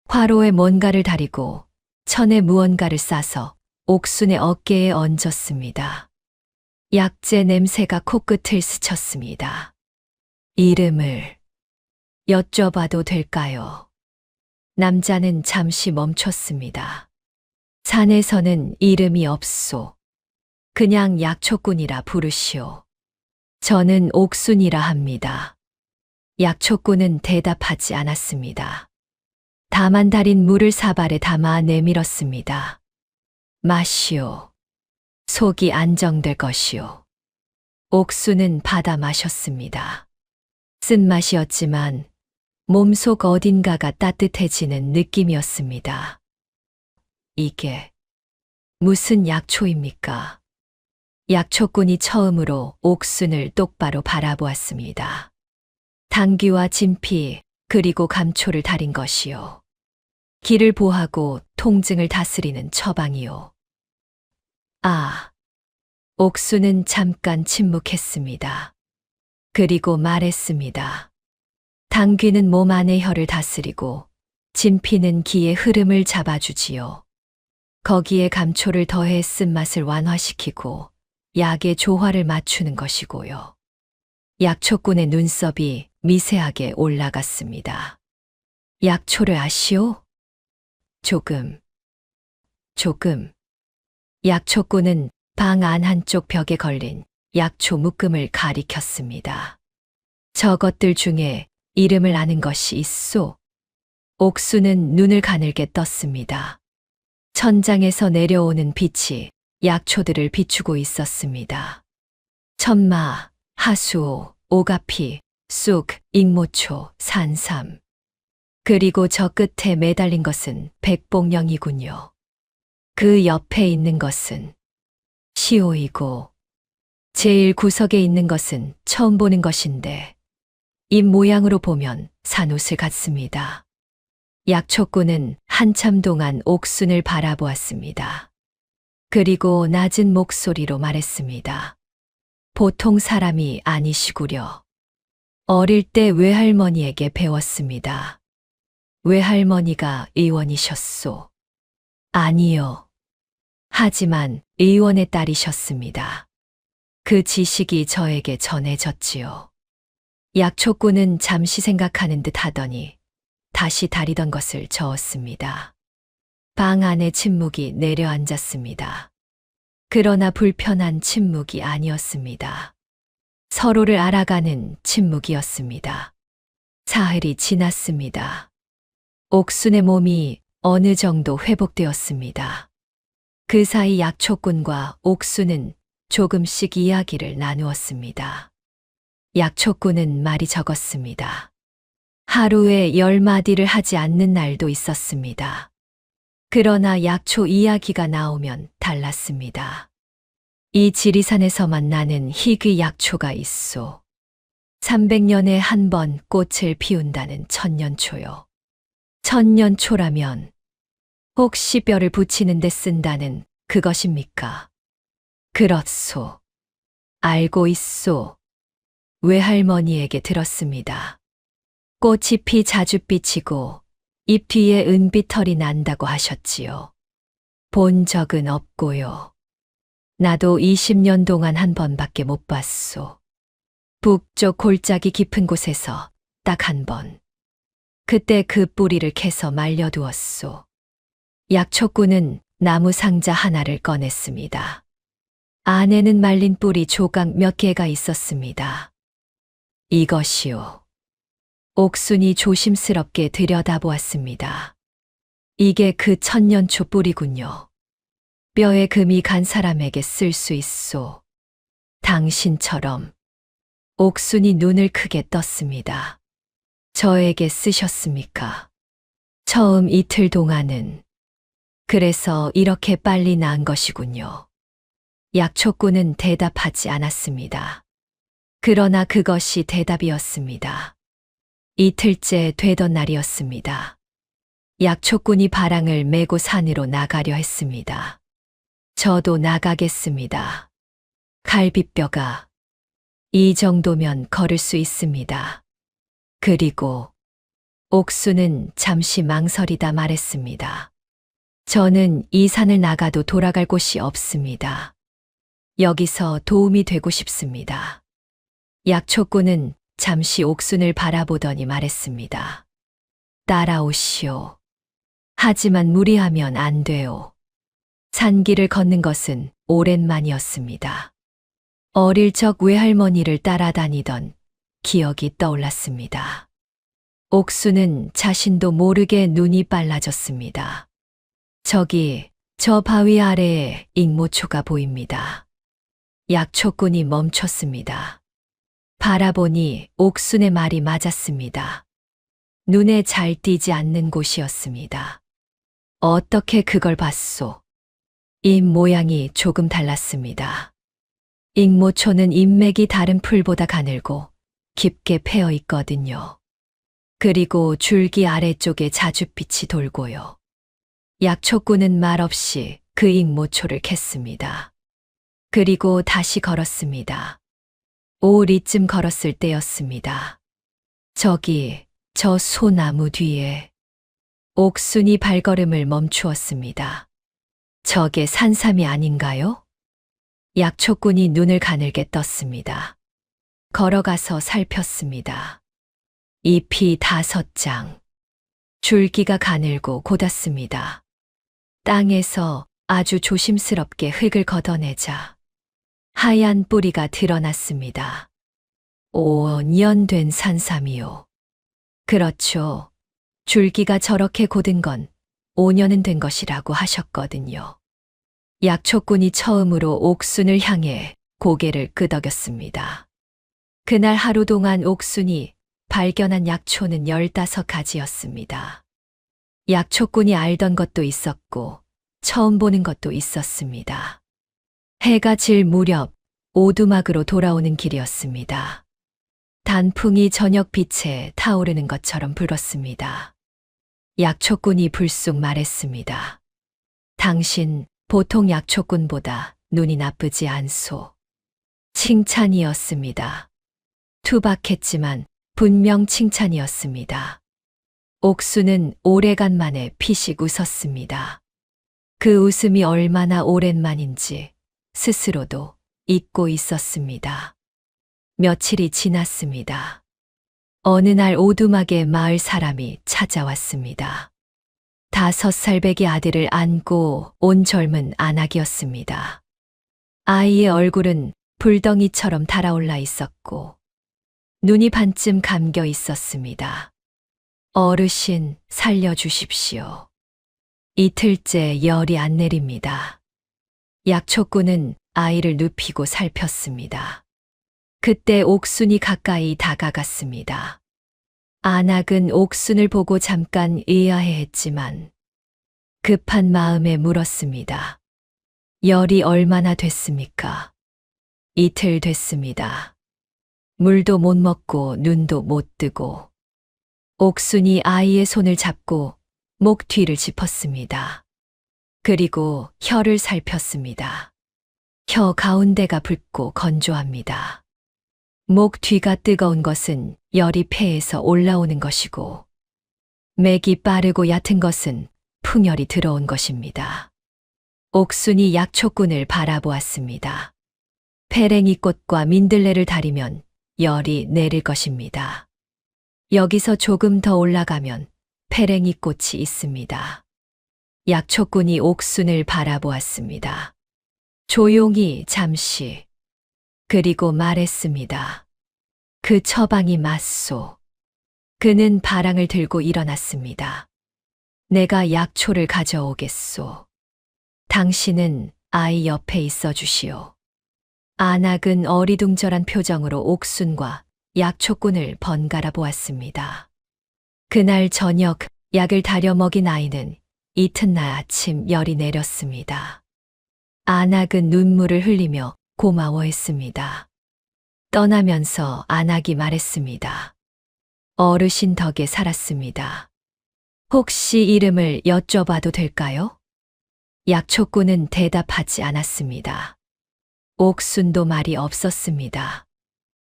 화로에 뭔가를 다리고 천에 무언가를 싸서 옥순의 어깨에 얹었습니다. 약재 냄새가 코끝을 스쳤습니다. 이름을 여쭤봐도 될까요? 남자는 잠시 멈췄습니다. 산에서는 이름이 없소. 그냥 약초꾼이라 부르시오. 저는 옥순이라 합니다. 약초꾼은 대답하지 않았습니다. 다만 달인 물을 사발에 담아 내밀었습니다. 마시오. 속이 안정될 것이오. 옥수는 받아 마셨습니다. 쓴맛이었지만 몸속 어딘가가 따뜻해지는 느낌이었습니다. 이게 무슨 약초입니까? 약초꾼이 처음으로 옥순을 똑바로 바라보았습니다. 당귀와 진피 그리고 감초를 달인 것이요. 기를 보하고 통증을 다스리는 처방이요. 아, 옥수는 잠깐 침묵했습니다. 그리고 말했습니다. 당귀는 몸 안의 혈을 다스리고 진피는 기의 흐름을 잡아주지요. 거기에 감초를 더해 쓴맛을 완화시키고 약의 조화를 맞추는 것이고요. 약초꾼의 눈썹이 미세하게 올라갔습니다. 약초를 아시오? 조금. 약초꾼은 방 안 한쪽 벽에 걸린 약초 묶음을 가리켰습니다. 저것들 중에 이름을 아는 것이 있소? 옥수는 눈을 가늘게 떴습니다. 천장에서 내려오는 빛이 약초들을 비추고 있었습니다. 천마, 하수오, 오가피, 쑥, 익모초, 산삼. 그리고 저 끝에 매달린 것은 백봉령이군요. 그 옆에 있는 것은 시오이고 제일 구석에 있는 것은 처음 보는 것인데 잎 모양으로 보면 산옷을 같습니다. 약초꾼은 한참 동안 옥순을 바라보았습니다. 그리고 낮은 목소리로 말했습니다. 보통 사람이 아니시구려. 어릴 때 외할머니에게 배웠습니다. 외할머니가 의원이셨소. 아니요. 하지만 의원의 딸이셨습니다. 그 지식이 저에게 전해졌지요. 약초꾼은 잠시 생각하는 듯 하더니 다시 다리던 것을 저었습니다. 방 안의 침묵이 내려앉았습니다. 그러나 불편한 침묵이 아니었습니다. 서로를 알아가는 침묵이었습니다. 사흘이 지났습니다. 옥순의 몸이 어느 정도 회복되었습니다. 그 사이 약초꾼과 옥순은 조금씩 이야기를 나누었습니다. 약초꾼은 말이 적었습니다. 하루에 10마디를 하지 않는 날도 있었습니다. 그러나 약초 이야기가 나오면 달랐습니다. 이 지리산에서만 나는 희귀 약초가 있소. 300년에 한 번 꽃을 피운다는 천년초요. 천년초라면 혹시 뼈를 붙이는 데 쓴다는 그것입니까? 그렇소. 알고 있소. 외할머니에게 들었습니다. 꽃이 피 자주 삐치고 잎 뒤에 은빛 털이 난다고 하셨지요. 본 적은 없고요. 나도 20년 동안 한 번밖에 못 봤소. 북쪽 골짜기 깊은 곳에서 딱 한 번. 그때 그 뿌리를 캐서 말려두었소. 약초꾼은 나무 상자 하나를 꺼냈습니다. 안에는 말린 뿌리 조각 몇 개가 있었습니다. 이것이요. 옥순이 조심스럽게 들여다보았습니다. 이게 그 천년초 뿌리군요. 뼈에 금이 간 사람에게 쓸 수 있소. 당신처럼. 옥순이 눈을 크게 떴습니다. 저에게 쓰셨습니까? 처음 이틀 동안은. 그래서 이렇게 빨리 나은 것이군요. 약초꾼은 대답하지 않았습니다. 그러나 그것이 대답이었습니다. 이틀째 되던 날이었습니다. 약초꾼이 바랑을 메고 산으로 나가려 했습니다. 저도 나가겠습니다. 갈비뼈가 이 정도면 걸을 수 있습니다. 그리고 옥수는 잠시 망설이다 말했습니다. 저는 이 산을 나가도 돌아갈 곳이 없습니다. 여기서 도움이 되고 싶습니다. 약초꾼은 잠시 옥순을 바라보더니 말했습니다. 따라오시오. 하지만 무리하면 안 돼요. 산길을 걷는 것은 오랜만이었습니다. 어릴 적 외할머니를 따라다니던 기억이 떠올랐습니다. 옥수는 자신도 모르게 눈이 빨라졌습니다. 저기, 저 바위 아래에 잉모초가 보입니다. 약초꾼이 멈췄습니다. 바라보니 옥순의 말이 맞았습니다. 눈에 잘 띄지 않는 곳이었습니다. 어떻게 그걸 봤소? 잎 모양이 조금 달랐습니다. 잉모초는 잎맥이 다른 풀보다 가늘고 깊게 패어 있거든요. 그리고 줄기 아래쪽에 자줏빛이 돌고요. 약초꾼은 말없이 그 잉모초를 캤습니다. 그리고 다시 걸었습니다. 5리쯤 걸었을 때였습니다. 저기, 저 소나무 뒤에 옥순이 발걸음을 멈추었습니다. 저게 산삼이 아닌가요? 약초꾼이 눈을 가늘게 떴습니다. 걸어가서 살폈습니다. 잎이 5장. 줄기가 가늘고 곧았습니다. 땅에서 아주 조심스럽게 흙을 걷어내자 하얀 뿌리가 드러났습니다. 5년 된 산삼이요. 그렇죠. 줄기가 저렇게 곧은 건 5년은 된 것이라고 하셨거든요. 약초꾼이 처음으로 옥순을 향해 고개를 끄덕였습니다. 그날 하루 동안 옥순이 발견한 약초는 15가지였습니다. 약초꾼이 알던 것도 있었고 처음 보는 것도 있었습니다. 해가 질 무렵 오두막으로 돌아오는 길이었습니다. 단풍이 저녁 빛에 타오르는 것처럼 불었습니다. 약초꾼이 불쑥 말했습니다. 당신 보통 약초꾼보다 눈이 나쁘지 않소. 칭찬이었습니다. 투박했지만 분명 칭찬이었습니다. 옥수는 오래간만에 피식 웃었습니다. 그 웃음이 얼마나 오랜만인지 스스로도 잊고 있었습니다. 며칠이 지났습니다. 어느 날 오두막에 마을 사람이 찾아왔습니다. 5살배기 아들을 안고 온 젊은 아낙이었습니다. 아이의 얼굴은 불덩이처럼 달아올라 있었고 눈이 반쯤 감겨 있었습니다. 어르신, 살려주십시오. 이틀째 열이 안 내립니다. 약초꾼은 아이를 눕히고 살폈습니다. 그때 옥순이 가까이 다가갔습니다. 안악은 옥순을 보고 잠깐 의아해했지만 급한 마음에 물었습니다. 열이 얼마나 됐습니까? 이틀 됐습니다. 물도 못 먹고 눈도 못 뜨고. 옥순이 아이의 손을 잡고 목 뒤를 짚었습니다. 그리고 혀를 살폈습니다. 혀 가운데가 붉고 건조합니다. 목 뒤가 뜨거운 것은 열이 폐에서 올라오는 것이고, 맥이 빠르고 얕은 것은 풍열이 들어온 것입니다. 옥순이 약초꾼을 바라보았습니다. 페랭이 꽃과 민들레를 다리면 열이 내릴 것입니다. 여기서 조금 더 올라가면 페랭이 꽃이 있습니다. 약초꾼이 옥순을 바라보았습니다. 조용히 잠시. 그리고 말했습니다. 그 처방이 맞소. 그는 바랑을 들고 일어났습니다. 내가 약초를 가져오겠소. 당신은 아이 옆에 있어 주시오. 안악은 어리둥절한 표정으로 옥순과 약초꾼을 번갈아 보았습니다. 그날 저녁 약을 다려 먹인 아이는 이튿날 아침 열이 내렸습니다. 안악은 눈물을 흘리며 고마워했습니다. 떠나면서 안악이 말했습니다. 어르신 덕에 살았습니다. 혹시 이름을 여쭤봐도 될까요? 약초꾼은 대답하지 않았습니다. 옥순도 말이 없었습니다.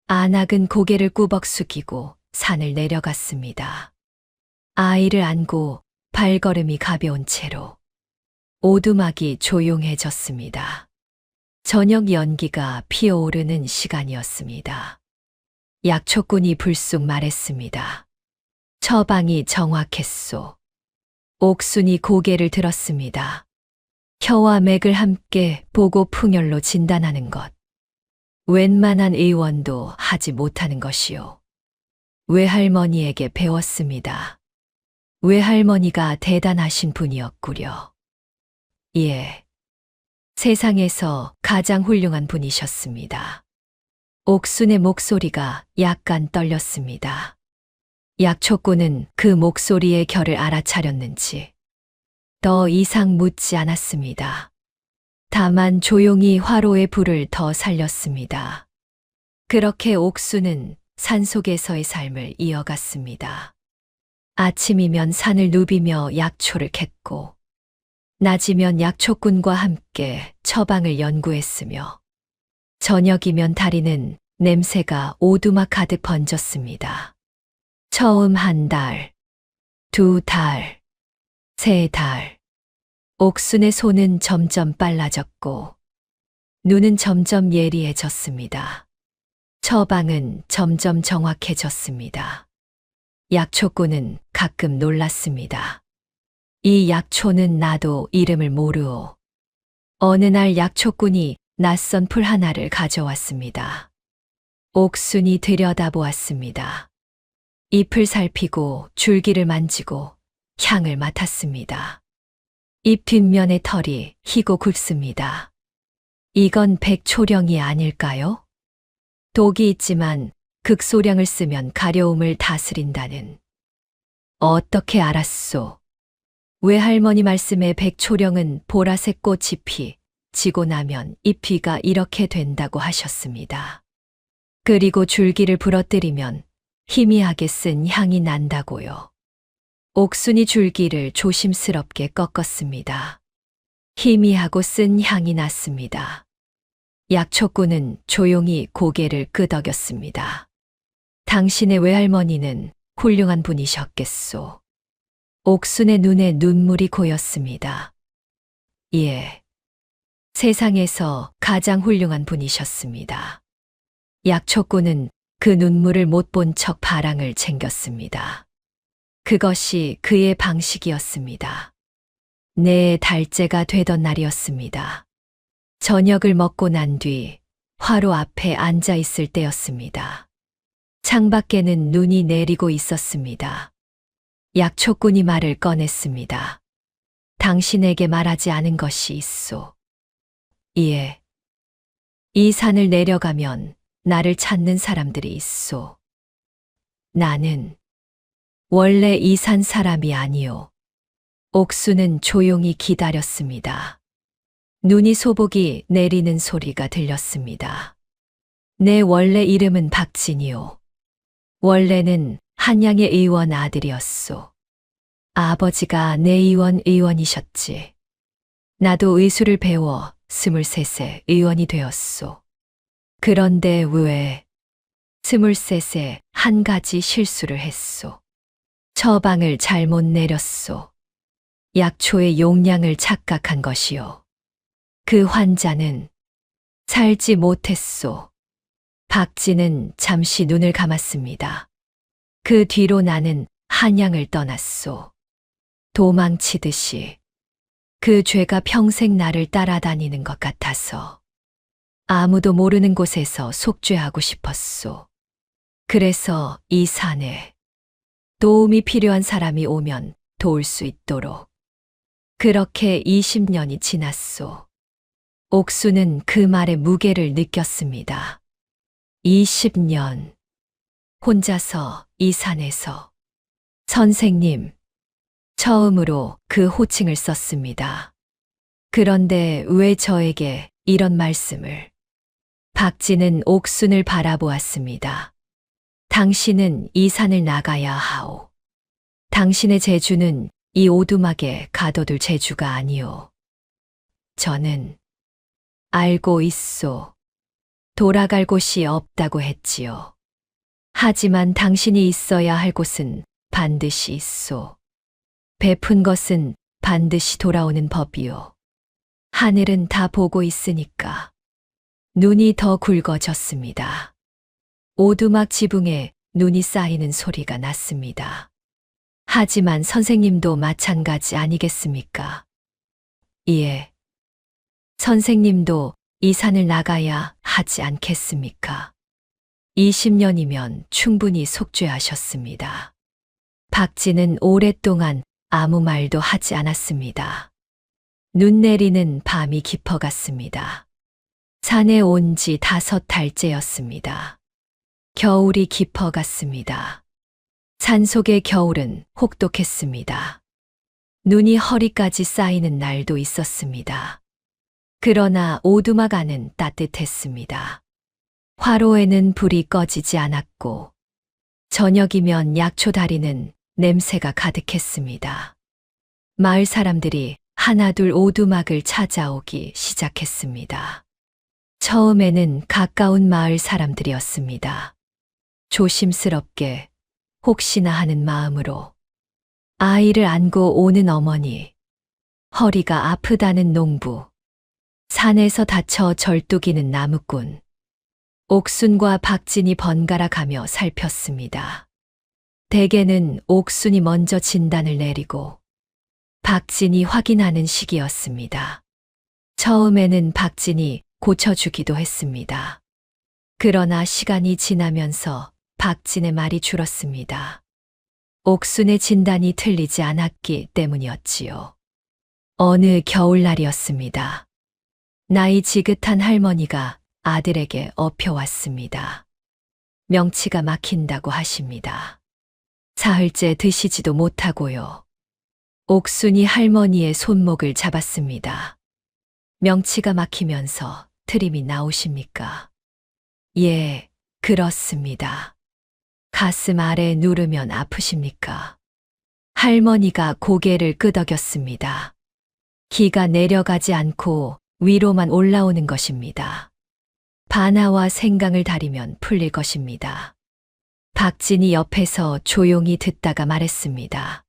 안악은 고개를 꾸벅 숙이고 산을 내려갔습니다. 아이를 안고 발걸음이 가벼운 채로 오두막이 조용해졌습니다. 저녁 연기가 피어오르는 시간이었습니다. 약초꾼이 불쑥 말했습니다. 처방이 정확했소. 옥순이 고개를 들었습니다. 혀와 맥을 함께 보고 풍열로 진단하는 것. 웬만한 의원도 하지 못하는 것이요. 외할머니에게 배웠습니다. 외할머니가 대단하신 분이었구려. 예. 세상에서 가장 훌륭한 분이셨습니다. 옥순의 목소리가 약간 떨렸습니다. 약초꾼은 그 목소리의 결을 알아차렸는지 더 이상 묻지 않았습니다. 다만 조용히 화로의 불을 더 살렸습니다. 그렇게 옥순은 산속에서의 삶을 이어갔습니다. 아침이면 산을 누비며 약초를 캤고 낮이면 약초꾼과 함께 처방을 연구했으며 저녁이면 다리는 냄새가 오두막 가득 번졌습니다. 처음 한 달, 두 달, 세 달. 옥순의 손은 점점 빨라졌고 눈은 점점 예리해졌습니다. 처방은 점점 정확해졌습니다. 약초꾼은 가끔 놀랐습니다. 이 약초는 나도 이름을 모르오. 어느 날 약초꾼이 낯선 풀 하나를 가져왔습니다. 옥순이 들여다보았습니다. 잎을 살피고 줄기를 만지고 향을 맡았습니다. 잎 뒷면의 털이 희고 굵습니다. 이건 백초령이 아닐까요? 독이 있지만 극소량을 쓰면 가려움을 다스린다는. 어떻게 알았소? 외할머니 말씀에 백초령은 보라색 꽃잎이 지고 나면 잎이가 이렇게 된다고 하셨습니다. 그리고 줄기를 부러뜨리면 희미하게 쓴 향이 난다고요. 옥순이 줄기를 조심스럽게 꺾었습니다. 희미하고 쓴 향이 났습니다. 약초꾼은 조용히 고개를 끄덕였습니다. 당신의 외할머니는 훌륭한 분이셨겠소. 옥순의 눈에 눈물이 고였습니다. 예. 세상에서 가장 훌륭한 분이셨습니다. 약초꾼은 그 눈물을 못 본 척 바랑을 챙겼습니다. 그것이 그의 방식이었습니다. 내 달째가 되던 날이었습니다. 저녁을 먹고 난 뒤 화로 앞에 앉아 있을 때였습니다. 창밖에는 눈이 내리고 있었습니다. 약초꾼이 말을 꺼냈습니다. 당신에게 말하지 않은 것이 있소. 예. 이 산을 내려가면 나를 찾는 사람들이 있소. 나는 원래 이 산 사람이 아니오. 옥수는 조용히 기다렸습니다. 눈이 소복이 내리는 소리가 들렸습니다. 내 원래 이름은 박진이오. 원래는 한양의 의원 아들이었소. 아버지가 내 의원이셨지. 나도 의술을 배워 23세 의원이 되었소. 그런데 왜 23세 한 가지 실수를 했소. 처방을 잘못 내렸소. 약초의 용량을 착각한 것이요. 그 환자는 살지 못했소. 박진은 잠시 눈을 감았습니다. 그 뒤로 나는 한양을 떠났소. 도망치듯이. 그 죄가 평생 나를 따라다니는 것 같아서. 아무도 모르는 곳에서 속죄하고 싶었소. 그래서 이 산에 도움이 필요한 사람이 오면 도울 수 있도록. 그렇게 20년이 지났소. 옥수는 그 말의 무게를 느꼈습니다. 20년. 혼자서 이 산에서. 선생님. 처음으로 그 호칭을 썼습니다. 그런데 왜 저에게 이런 말씀을? 박진은 옥순을 바라보았습니다. 당신은 이 산을 나가야 하오. 당신의 재주는 이 오두막에 가둬둘 재주가 아니오. 저는 알고 있소. 돌아갈 곳이 없다고 했지요. 하지만 당신이 있어야 할 곳은 반드시 있소. 베푼 것은 반드시 돌아오는 법이요. 하늘은 다 보고 있으니까. 눈이 더 굵어졌습니다. 오두막 지붕에 눈이 쌓이는 소리가 났습니다. 하지만 선생님도 마찬가지 아니겠습니까? 예. 선생님도 이 산을 나가야 하지 않겠습니까? 20년이면 충분히 속죄하셨습니다. 박진은 오랫동안 아무 말도 하지 않았습니다. 눈 내리는 밤이 깊어갔습니다. 산에 온 지 5달째였습니다. 겨울이 깊어갔습니다. 산속의 겨울은 혹독했습니다. 눈이 허리까지 쌓이는 날도 있었습니다. 그러나 오두막 안은 따뜻했습니다. 화로에는 불이 꺼지지 않았고 저녁이면 약초 다리는 냄새가 가득했습니다. 마을 사람들이 하나둘 오두막을 찾아오기 시작했습니다. 처음에는 가까운 마을 사람들이었습니다. 조심스럽게 혹시나 하는 마음으로 아이를 안고 오는 어머니, 허리가 아프다는 농부, 산에서 다쳐 절뚝이는 나무꾼, 옥순과 박진이 번갈아 가며 살폈습니다. 대개는 옥순이 먼저 진단을 내리고 박진이 확인하는 시기였습니다. 처음에는 박진이 고쳐주기도 했습니다. 그러나 시간이 지나면서 박진의 말이 줄었습니다. 옥순의 진단이 틀리지 않았기 때문이었지요. 어느 겨울날이었습니다. 나이 지긋한 할머니가 아들에게 엎혀왔습니다. 명치가 막힌다고 하십니다. 사흘째 드시지도 못하고요. 옥순이 할머니의 손목을 잡았습니다. 명치가 막히면서 트림이 나오십니까? 예, 그렇습니다. 가슴 아래 누르면 아프십니까? 할머니가 고개를 끄덕였습니다. 기가 내려가지 않고 위로만 올라오는 것입니다. 바나와 생강을 다리면 풀릴 것입니다. 박진이 옆에서 조용히 듣다가 말했습니다.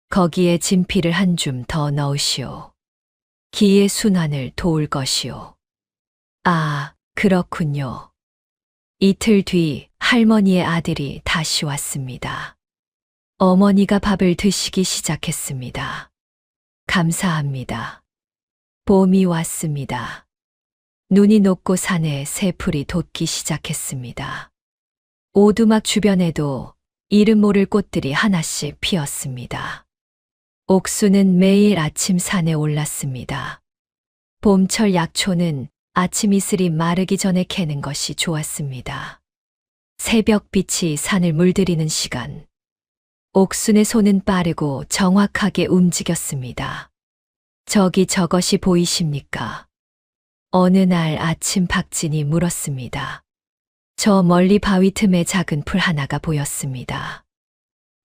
거기에 진피를 한 줌 더 넣으시오. 기의 순환을 도울 것이오. 아, 그렇군요. 이틀 뒤 할머니의 아들이 다시 왔습니다. 어머니가 밥을 드시기 시작했습니다. 감사합니다. 봄이 왔습니다. 눈이 녹고 산에 새풀이 돋기 시작했습니다. 오두막 주변에도 이름 모를 꽃들이 하나씩 피었습니다. 옥수는 매일 아침 산에 올랐습니다. 봄철 약초는 아침 이슬이 마르기 전에 캐는 것이 좋았습니다. 새벽빛이 산을 물들이는 시간. 옥순의 손은 빠르고 정확하게 움직였습니다. 저기 저것이 보이십니까? 어느 날 아침 박진이 물었습니다. 저 멀리 바위 틈에 작은 풀 하나가 보였습니다.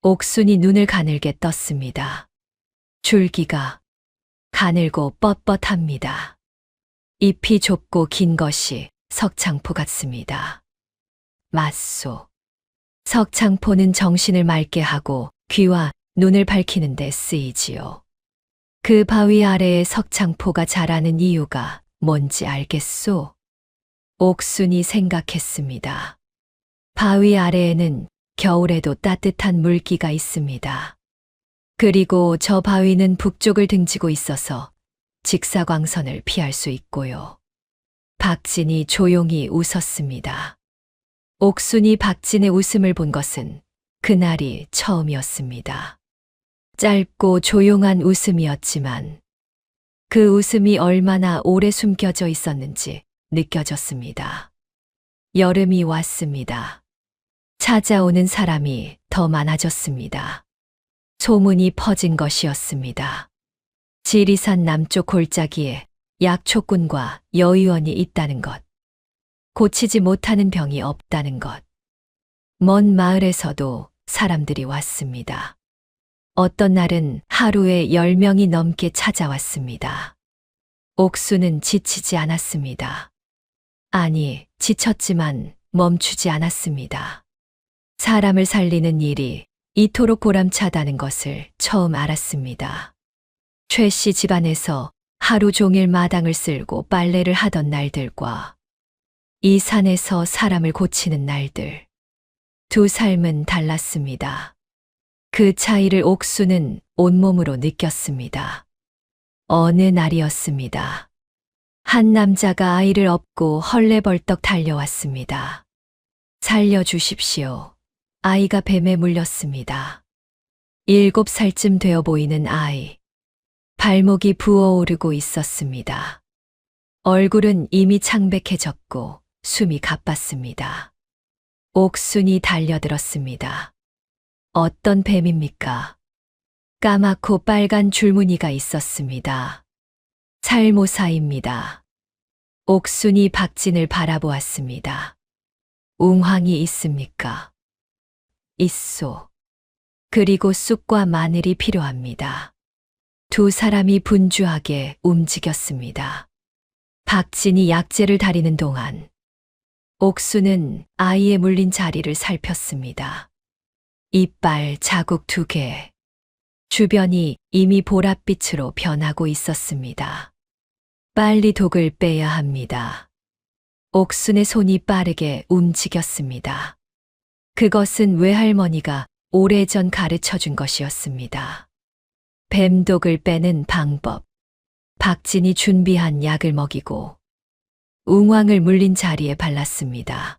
옥순이 눈을 가늘게 떴습니다. 줄기가 가늘고 뻣뻣합니다. 잎이 좁고 긴 것이 석창포 같습니다. 맞소. 석창포는 정신을 맑게 하고 귀와 눈을 밝히는 데 쓰이지요. 그 바위 아래에 석창포가 자라는 이유가 뭔지 알겠소? 옥순이 생각했습니다. 바위 아래에는 겨울에도 따뜻한 물기가 있습니다. 그리고 저 바위는 북쪽을 등지고 있어서 직사광선을 피할 수 있고요. 박진이 조용히 웃었습니다. 옥순이 박진의 웃음을 본 것은 그날이 처음이었습니다. 짧고 조용한 웃음이었지만 그 웃음이 얼마나 오래 숨겨져 있었는지 느껴졌습니다. 여름이 왔습니다. 찾아오는 사람이 더 많아졌습니다. 소문이 퍼진 것이었습니다. 지리산 남쪽 골짜기에 약초꾼과 여의원이 있다는 것. 고치지 못하는 병이 없다는 것. 먼 마을에서도 사람들이 왔습니다. 어떤 날은 하루에 10명이 넘게 찾아왔습니다. 옥수는 지치지 않았습니다. 아니, 지쳤지만 멈추지 않았습니다. 사람을 살리는 일이 이토록 보람차다는 것을 처음 알았습니다. 최 씨 집안에서 하루 종일 마당을 쓸고 빨래를 하던 날들과 이 산에서 사람을 고치는 날들. 두 삶은 달랐습니다. 그 차이를 옥수는 온몸으로 느꼈습니다. 어느 날이었습니다. 한 남자가 아이를 업고 헐레벌떡 달려왔습니다. 살려주십시오. 아이가 뱀에 물렸습니다. 7살쯤 되어 보이는 아이. 발목이 부어오르고 있었습니다. 얼굴은 이미 창백해졌고 숨이 가빴습니다. 옥순이 달려들었습니다. 어떤 뱀입니까? 까맣고 빨간 줄무늬가 있었습니다. 살모사입니다. 옥순이 박진을 바라보았습니다. 웅황이 있습니까? 있소. 그리고 쑥과 마늘이 필요합니다. 두 사람이 분주하게 움직였습니다. 박진이 약재를 다리는 동안 옥수는 아이의 물린 자리를 살폈습니다. 이빨 자국 2개. 주변이 이미 보랏빛으로 변하고 있었습니다. 빨리 독을 빼야 합니다. 옥순의 손이 빠르게 움직였습니다. 그것은 외할머니가 오래전 가르쳐 준 것이었습니다. 뱀독을 빼는 방법. 박진이 준비한 약을 먹이고 웅왕을 물린 자리에 발랐습니다.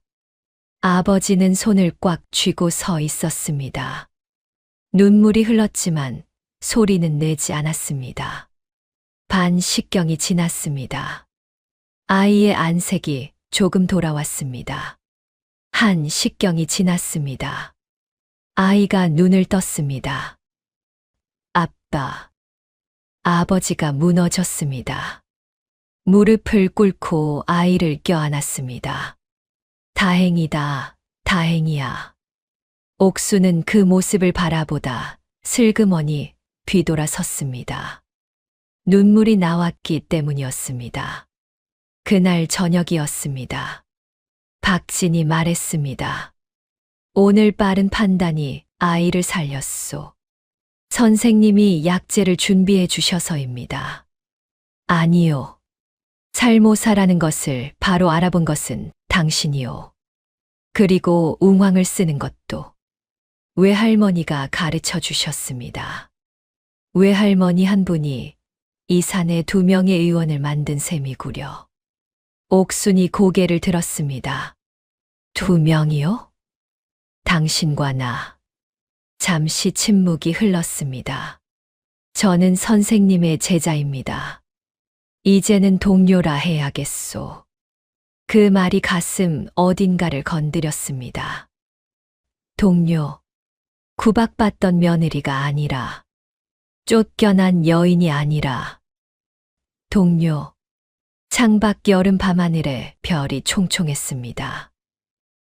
아버지는 손을 꽉 쥐고 서 있었습니다. 눈물이 흘렀지만 소리는 내지 않았습니다. 반식경이 지났습니다. 아이의 안색이 조금 돌아왔습니다. 한 식경이 지났습니다. 아이가 눈을 떴습니다. 아빠. 아버지가 무너졌습니다. 무릎을 꿇고 아이를 껴안았습니다. 다행이다, 다행이야. 옥수는 그 모습을 바라보다 슬그머니 뒤돌아섰습니다. 눈물이 나왔기 때문이었습니다. 그날 저녁이었습니다. 박진이 말했습니다. 오늘 빠른 판단이 아이를 살렸소. 선생님이 약재를 준비해 주셔서입니다. 아니요. 살모사라는 것을 바로 알아본 것은 당신이요. 그리고 웅황을 쓰는 것도 외할머니가 가르쳐 주셨습니다. 외할머니 한 분이 이 산에 2명의 의원을 만든 셈이구려. 옥순이 고개를 들었습니다. 2명이요? 당신과 나. 잠시 침묵이 흘렀습니다. 저는 선생님의 제자입니다. 이제는 동료라 해야겠소. 그 말이 가슴 어딘가를 건드렸습니다. 동료. 구박받던 며느리가 아니라, 쫓겨난 여인이 아니라, 동료. 창밖 여름 밤하늘에 별이 총총했습니다.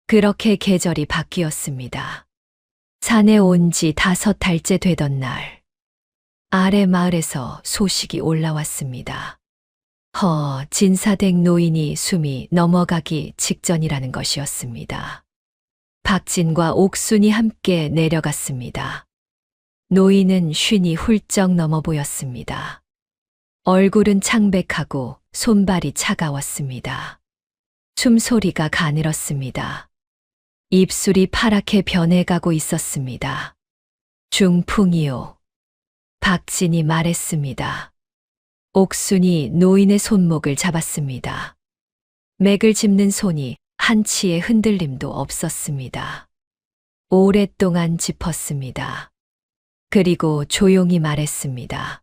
그렇게 계절이 바뀌었습니다. 산에 온 지 5달째 되던 날, 아래 마을에서 소식이 올라왔습니다. 진사댁 노인이 숨이 넘어가기 직전이라는 것이었습니다. 박진과 옥순이 함께 내려갔습니다. 노인은 쉰이 훌쩍 넘어 보였습니다. 얼굴은 창백하고 손발이 차가웠습니다. 숨소리가 가늘었습니다. 입술이 파랗게 변해가고 있었습니다. 중풍이요. 박진이 말했습니다. 옥순이 노인의 손목을 잡았습니다. 맥을 짚는 손이 한치의 흔들림도 없었습니다. 오랫동안 짚었습니다. 그리고 조용히 말했습니다.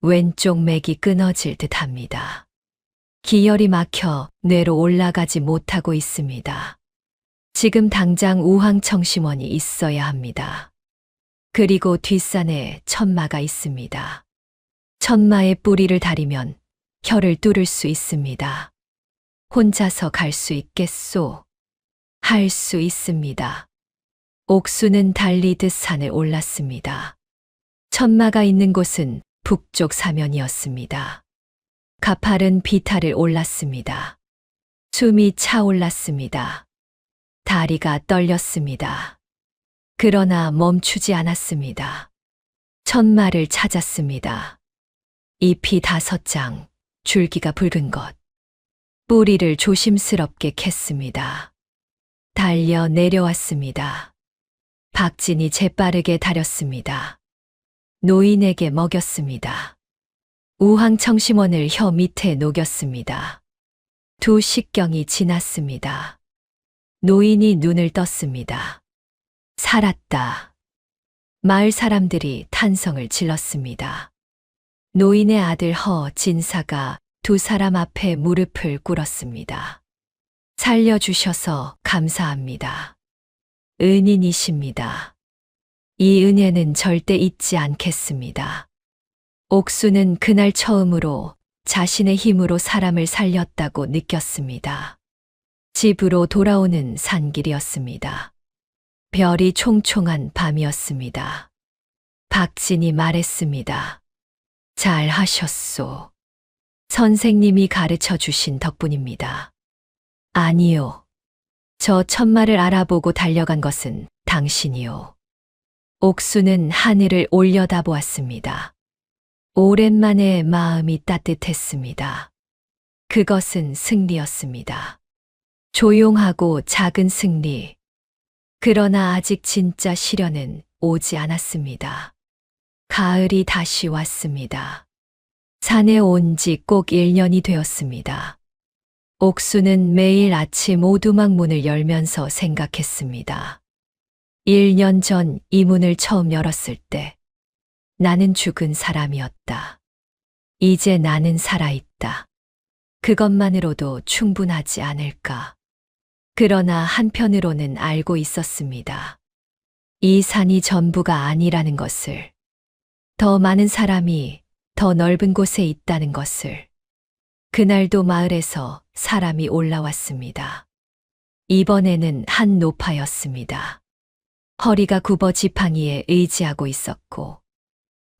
왼쪽 맥이 끊어질 듯 합니다. 기혈이 막혀 뇌로 올라가지 못하고 있습니다. 지금 당장 우황청심원이 있어야 합니다. 그리고 뒷산에 천마가 있습니다. 천마의 뿌리를 다리면 혀를 뚫을 수 있습니다. 혼자서 갈 수 있겠소? 할 수 있습니다. 옥수는 달리듯 산을 올랐습니다. 천마가 있는 곳은 북쪽 사면이었습니다. 가파른 비탈을 올랐습니다. 숨이 차올랐습니다. 다리가 떨렸습니다. 그러나 멈추지 않았습니다. 천마를 찾았습니다. 잎이 5장, 줄기가 붉은 것. 뿌리를 조심스럽게 캤습니다. 달려 내려왔습니다. 박진이 재빠르게 다렸습니다. 노인에게 먹였습니다. 우황청심원을 혀 밑에 녹였습니다. 2시경이 지났습니다. 노인이 눈을 떴습니다. 살았다. 마을 사람들이 탄성을 질렀습니다. 노인의 아들 허 진사가 2 사람 앞에 무릎을 꿇었습니다. 살려주셔서 감사합니다. 은인이십니다. 이 은혜는 절대 잊지 않겠습니다. 옥수는 그날 처음으로 자신의 힘으로 사람을 살렸다고 느꼈습니다. 집으로 돌아오는 산길이었습니다. 별이 총총한 밤이었습니다. 박진이 말했습니다. 잘 하셨소. 선생님이 가르쳐 주신 덕분입니다. 아니요. 저 천마를 알아보고 달려간 것은 당신이요. 옥수는 하늘을 올려다보았습니다. 오랜만에 마음이 따뜻했습니다. 그것은 승리였습니다. 조용하고 작은 승리. 그러나 아직 진짜 시련은 오지 않았습니다. 가을이 다시 왔습니다. 산에 온 지 꼭 1년이 되었습니다. 옥수는 매일 아침 오두막 문을 열면서 생각했습니다. 1년 전 이 문을 처음 열었을 때 나는 죽은 사람이었다. 이제 나는 살아있다. 그것만으로도 충분하지 않을까. 그러나 한편으로는 알고 있었습니다. 이 산이 전부가 아니라는 것을. 더 많은 사람이 더 넓은 곳에 있다는 것을. 그날도 마을에서 사람이 올라왔습니다. 이번에는 한 노파였습니다. 허리가 굽어 지팡이에 의지하고 있었고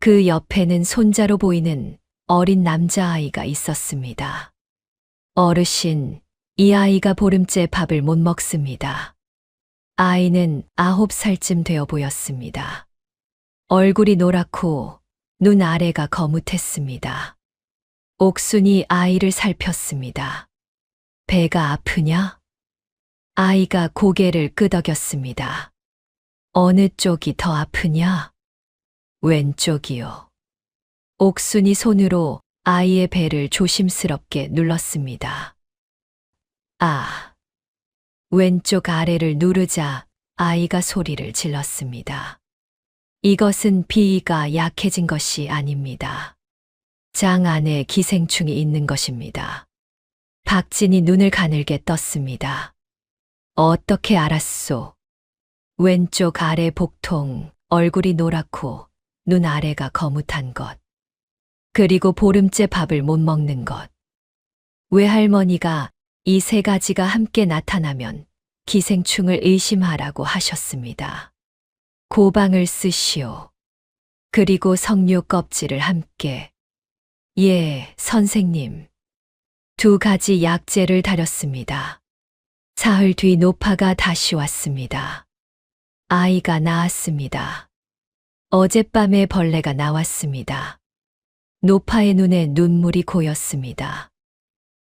그 옆에는 손자로 보이는 어린 남자아이가 있었습니다. 어르신, 이 아이가 보름째 밥을 못 먹습니다. 아이는 9살쯤 되어 보였습니다. 얼굴이 노랗고 눈 아래가 거뭇했습니다. 옥순이 아이를 살폈습니다. 배가 아프냐? 아이가 고개를 끄덕였습니다. 어느 쪽이 더 아프냐? 왼쪽이요. 옥순이 손으로 아이의 배를 조심스럽게 눌렀습니다. 아. 왼쪽 아래를 누르자 아이가 소리를 질렀습니다. 이것은 비위가 약해진 것이 아닙니다. 장 안에 기생충이 있는 것입니다. 박진이 눈을 가늘게 떴습니다. 어떻게 알았소? 왼쪽 아래 복통, 얼굴이 노랗고 눈 아래가 거뭇한 것. 그리고 보름째 밥을 못 먹는 것. 외할머니가 이 3가지가 함께 나타나면 기생충을 의심하라고 하셨습니다. 고방을 쓰시오. 그리고 석류 껍질을 함께. 예, 선생님. 2가지 약재를 다렸습니다. 사흘 뒤 노파가 다시 왔습니다. 아이가 나았습니다. 어젯밤에 벌레가 나왔습니다. 노파의 눈에 눈물이 고였습니다.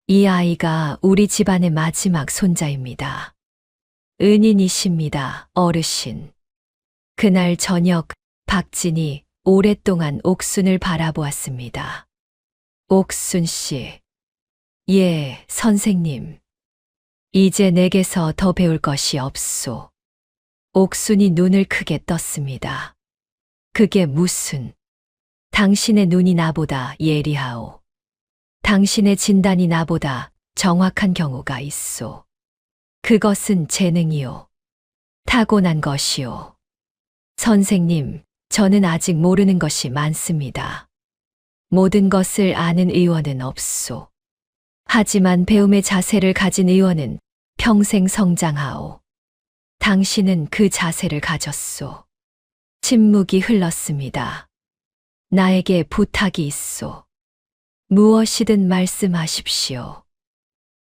이 아이가 우리 집안의 마지막 손자입니다. 은인이십니다, 어르신. 그날 저녁 박진이 오랫동안 옥순을 바라보았습니다. 옥순 씨. 예, 선생님. 이제 내게서 더 배울 것이 없소. 옥순이 눈을 크게 떴습니다. 그게 무슨? 당신의 눈이 나보다 예리하오. 당신의 진단이 나보다 정확한 경우가 있소. 그것은 재능이오. 타고난 것이오. 선생님, 저는 아직 모르는 것이 많습니다. 모든 것을 아는 의원은 없소. 하지만 배움의 자세를 가진 의원은 평생 성장하오. 당신은 그 자세를 가졌소. 침묵이 흘렀습니다. 나에게 부탁이 있소. 무엇이든 말씀하십시오.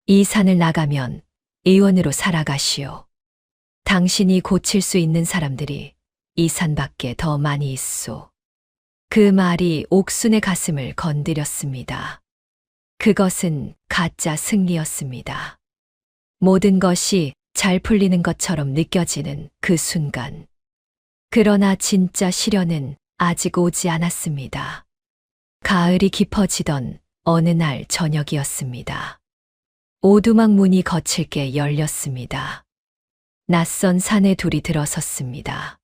이 산을 나가면 의원으로 살아가시오. 당신이 고칠 수 있는 사람들이 이 산 밖에 더 많이 있소. 그 말이 옥순의 가슴을 건드렸습니다. 그것은 가짜 승리였습니다. 모든 것이 잘 풀리는 것처럼 느껴지는 그 순간. 그러나 진짜 시련은 아직 오지 않았습니다. 가을이 깊어지던 어느 날 저녁이었습니다. 오두막 문이 거칠게 열렸습니다. 낯선 사내 둘이 들어섰습니다.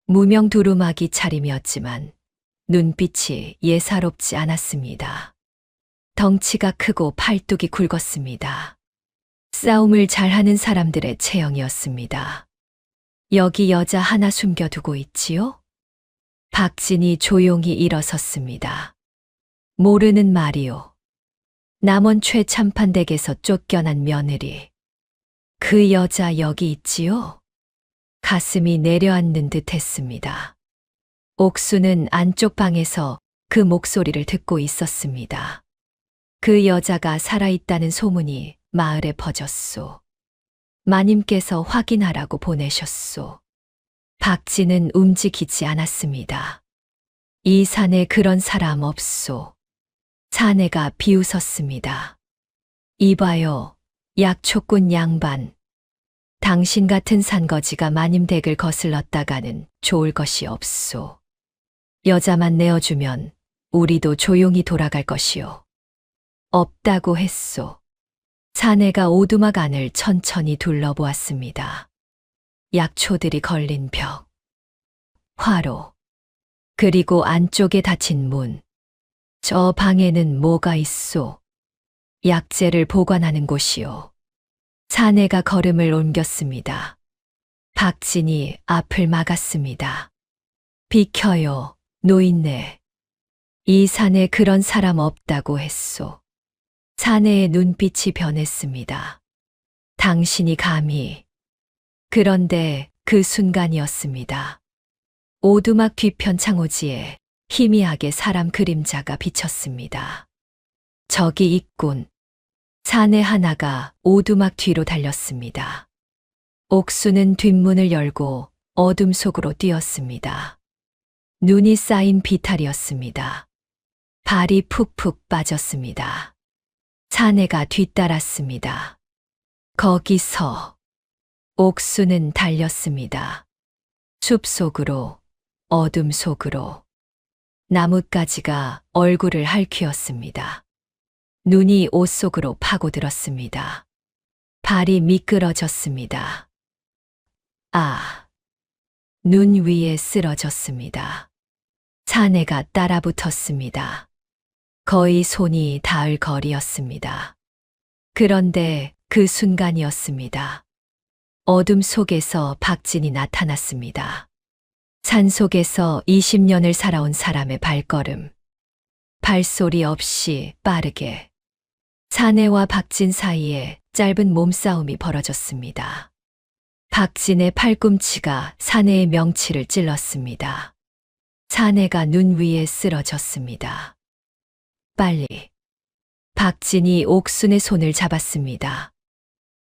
무명 두루마기 차림이었지만 눈빛이 예사롭지 않았습니다. 덩치가 크고 팔뚝이 굵었습니다. 싸움을 잘하는 사람들의 체형이었습니다. 여기 여자 하나 숨겨두고 있지요? 박진이 조용히 일어섰습니다. 모르는 말이요. 남원 최참판댁에서 쫓겨난 며느리. 그 여자 여기 있지요? 가슴이 내려앉는 듯 했습니다. 옥수는 안쪽 방에서 그 목소리를 듣고 있었습니다. 그 여자가 살아있다는 소문이 마을에 퍼졌소. 마님께서 확인하라고 보내셨소. 박진은 움직이지 않았습니다. 이 산에 그런 사람 없소. 사내가 비웃었습니다. 이봐요, 약초꾼 양반. 당신 같은 산거지가 마님 댁을 거슬렀다가는 좋을 것이 없소. 여자만 내어주면 우리도 조용히 돌아갈 것이오. 없다고 했소. 사내가 오두막 안을 천천히 둘러보았습니다. 약초들이 걸린 벽, 화로, 그리고 안쪽에 닫힌 문. 저 방에는 뭐가 있소? 약재를 보관하는 곳이요. 사내가 걸음을 옮겼습니다. 박진이 앞을 막았습니다. 비켜요, 노인네. 이 산에 그런 사람 없다고 했소. 사내의 눈빛이 변했습니다. 당신이 감히. 그런데 그 순간이었습니다. 오두막 뒤편 창호지에 희미하게 사람 그림자가 비쳤습니다. 저기 있군. 사내 하나가 오두막 뒤로 달렸습니다. 옥수는 뒷문을 열고 어둠 속으로 뛰었습니다. 눈이 쌓인 비탈이었습니다. 발이 푹푹 빠졌습니다. 사내가 뒤따랐습니다. 거기서 옥수는 달렸습니다. 숲 속으로, 어둠 속으로. 나뭇가지가 얼굴을 핥히었습니다. 눈이 옷 속으로 파고들었습니다. 발이 미끄러졌습니다. 아, 눈 위에 쓰러졌습니다. 사내가 따라붙었습니다. 거의 손이 닿을 거리였습니다. 그런데 그 순간이었습니다. 어둠 속에서 박진이 나타났습니다. 산 속에서 20년을 살아온 사람의 발걸음. 발소리 없이 빠르게. 사내와 박진 사이에 짧은 몸싸움이 벌어졌습니다. 박진의 팔꿈치가 사내의 명치를 찔렀습니다. 사내가 눈 위에 쓰러졌습니다. 빨리. 박진이 옥순의 손을 잡았습니다.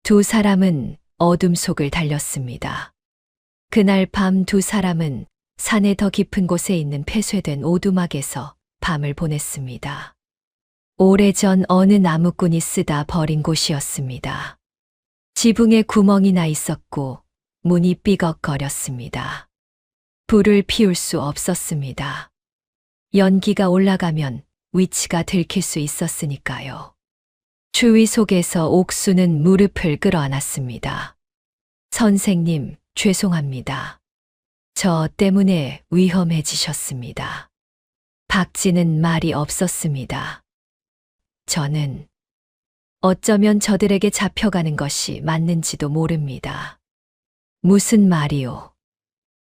두 사람은 어둠 속을 달렸습니다. 그날 밤 두 사람은 산의 더 깊은 곳에 있는 폐쇄된 오두막에서 밤을 보냈습니다. 오래전 어느 나무꾼이 쓰다 버린 곳이었습니다. 지붕에 구멍이 나 있었고 문이 삐걱거렸습니다. 불을 피울 수 없었습니다. 연기가 올라가면 위치가 들킬 수 있었으니까요. 추위 속에서 옥수는 무릎을 끌어안았습니다. 선생님, 죄송합니다. 저 때문에 위험해지셨습니다. 박쥐는 말이 없었습니다. 저는 어쩌면 저들에게 잡혀가는 것이 맞는지도 모릅니다. 무슨 말이요?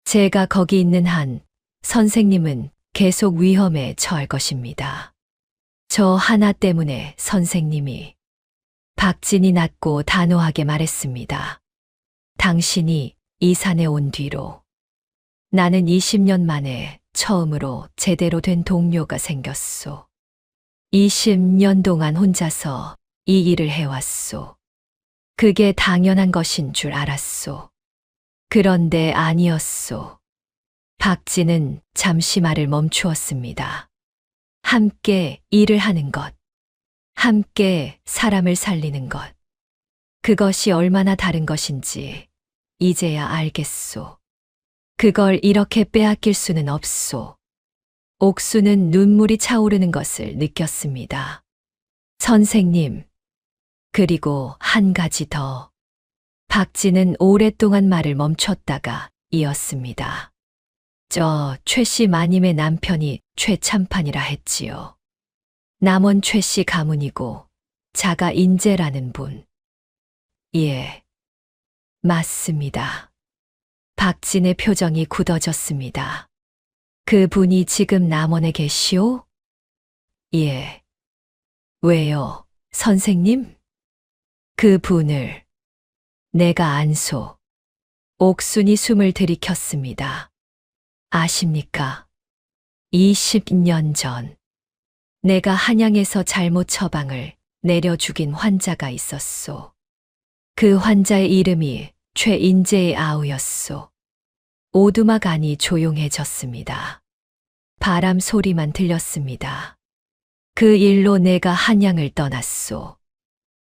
제가 거기 있는 한 선생님은 계속 위험에 처할 것입니다. 저 하나 때문에 선생님이 박진이 낮고 단호하게 말했습니다. 당신이 이 산에 온 뒤로 나는 20년 만에 처음으로 제대로 된 동료가 생겼소. 20년 동안 혼자서 이 일을 해왔소. 그게 당연한 것인 줄 알았소. 그런데 아니었소. 박진은 잠시 말을 멈추었습니다. 함께 일을 하는 것, 함께 사람을 살리는 것, 그것이 얼마나 다른 것인지 이제야 알겠소. 그걸 이렇게 빼앗길 수는 없소. 옥수는 눈물이 차오르는 것을 느꼈습니다. 선생님, 그리고 한 가지 더. 박진은 오랫동안 말을 멈췄다가 이었습니다. 저 최 씨 마님의 남편이 최참판이라 했지요. 남원 최 씨 가문이고 자가 인재라는 분. 예, 맞습니다. 박진의 표정이 굳어졌습니다. 그 분이 지금 남원에 계시오? 예. 왜요, 선생님? 그 분을 내가 안소. 옥순이 숨을 들이켰습니다. 아십니까? 20년 전 내가 한양에서 잘못 처방을 내려 죽인 환자가 있었소. 그 환자의 이름이 최인재의 아우였소. 오두막 안이 조용해졌습니다. 바람 소리만 들렸습니다. 그 일로 내가 한양을 떠났소.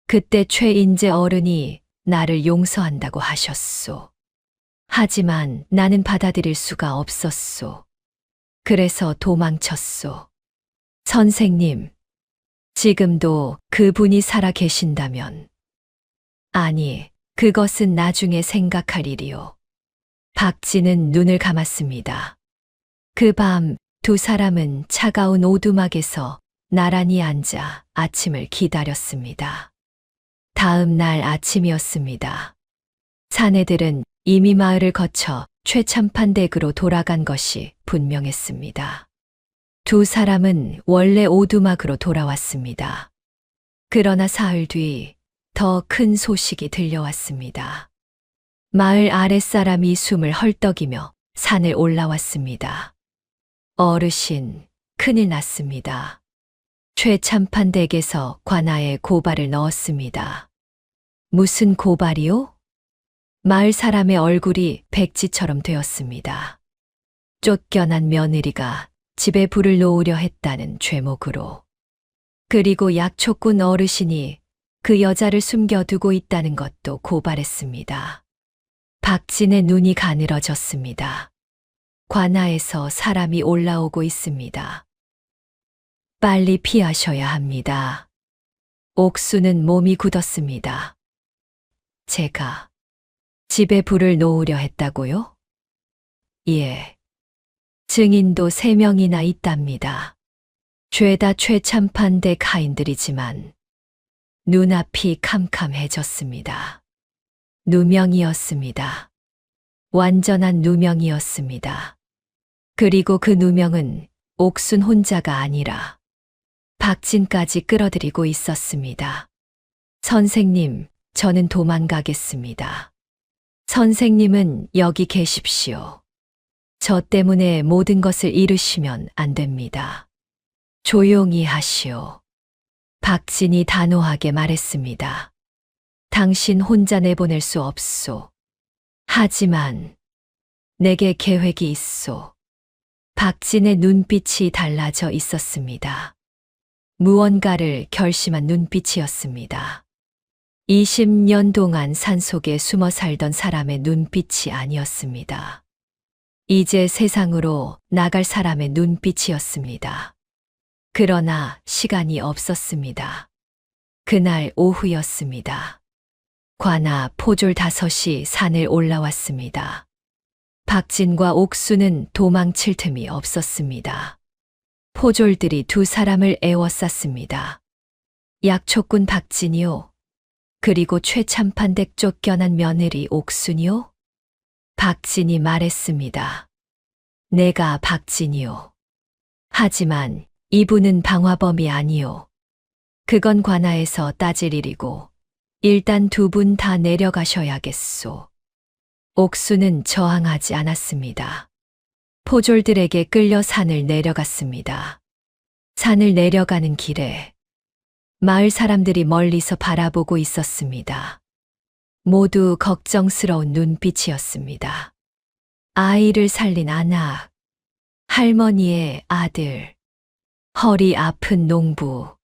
그때 최인재 어른이 나를 용서한다고 하셨소. 하지만 나는 받아들일 수가 없었소. 그래서 도망쳤소. 선생님, 지금도 그분이 살아 계신다면, 아니, 그것은 나중에 생각할 일이요. 박진은 눈을 감았습니다. 그 밤 두 사람은 차가운 오두막에서 나란히 앉아 아침을 기다렸습니다. 다음 날 아침이었습니다. 사내들은 이미 마을을 거쳐 최참판 댁으로 돌아간 것이 분명했습니다. 두 사람은 원래 오두막으로 돌아왔습니다. 그러나 사흘 뒤 더 큰 소식이 들려왔습니다. 마을 아랫사람이 숨을 헐떡이며 산을 올라왔습니다. 어르신, 큰일 났습니다. 최참판 댁에서 관아에 고발을 넣었습니다. 무슨 고발이요? 마을 사람의 얼굴이 백지처럼 되었습니다. 쫓겨난 며느리가 집에 불을 놓으려 했다는 죄목으로. 그리고 약초꾼 어르신이 그 여자를 숨겨두고 있다는 것도 고발했습니다. 박진의 눈이 가늘어졌습니다. 관아에서 사람이 올라오고 있습니다. 빨리 피하셔야 합니다. 옥수는 몸이 굳었습니다. 제가 집에 불을 놓으려 했다고요? 예. 증인도 3명이나 있답니다. 죄다 최참판 댁 하인들이지만 눈앞이 캄캄해졌습니다. 누명이었습니다. 완전한 누명이었습니다. 그리고 그 누명은 옥순 혼자가 아니라 박진까지 끌어들이고 있었습니다. 선생님, 저는 도망가겠습니다. 선생님은 여기 계십시오. 저 때문에 모든 것을 잃으시면 안 됩니다. 조용히 하시오. 박진이 단호하게 말했습니다. 당신 혼자 내보낼 수 없소. 하지만 내게 계획이 있소. 박진의 눈빛이 달라져 있었습니다. 무언가를 결심한 눈빛이었습니다. 20년 동안 산속에 숨어 살던 사람의 눈빛이 아니었습니다. 이제 세상으로 나갈 사람의 눈빛이었습니다. 그러나 시간이 없었습니다. 그날 오후였습니다. 관아 포졸 5이 산을 올라왔습니다. 박진과 옥수는 도망칠 틈이 없었습니다. 포졸들이 2 사람을 에워쌌습니다. 약초꾼 박진이요. 그리고 최참판댁 쫓겨난 며느리 옥순이요. 박진이 말했습니다. 내가 박진이요. 하지만 이분은 방화범이 아니요. 그건 관아에서 따질 일이고 일단 2분 다 내려가셔야겠소. 옥수는 저항하지 않았습니다. 포졸들에게 끌려 산을 내려갔습니다. 산을 내려가는 길에 마을 사람들이 멀리서 바라보고 있었습니다. 모두 걱정스러운 눈빛이었습니다. 아이를 살린 아낙, 할머니의 아들, 허리 아픈 농부,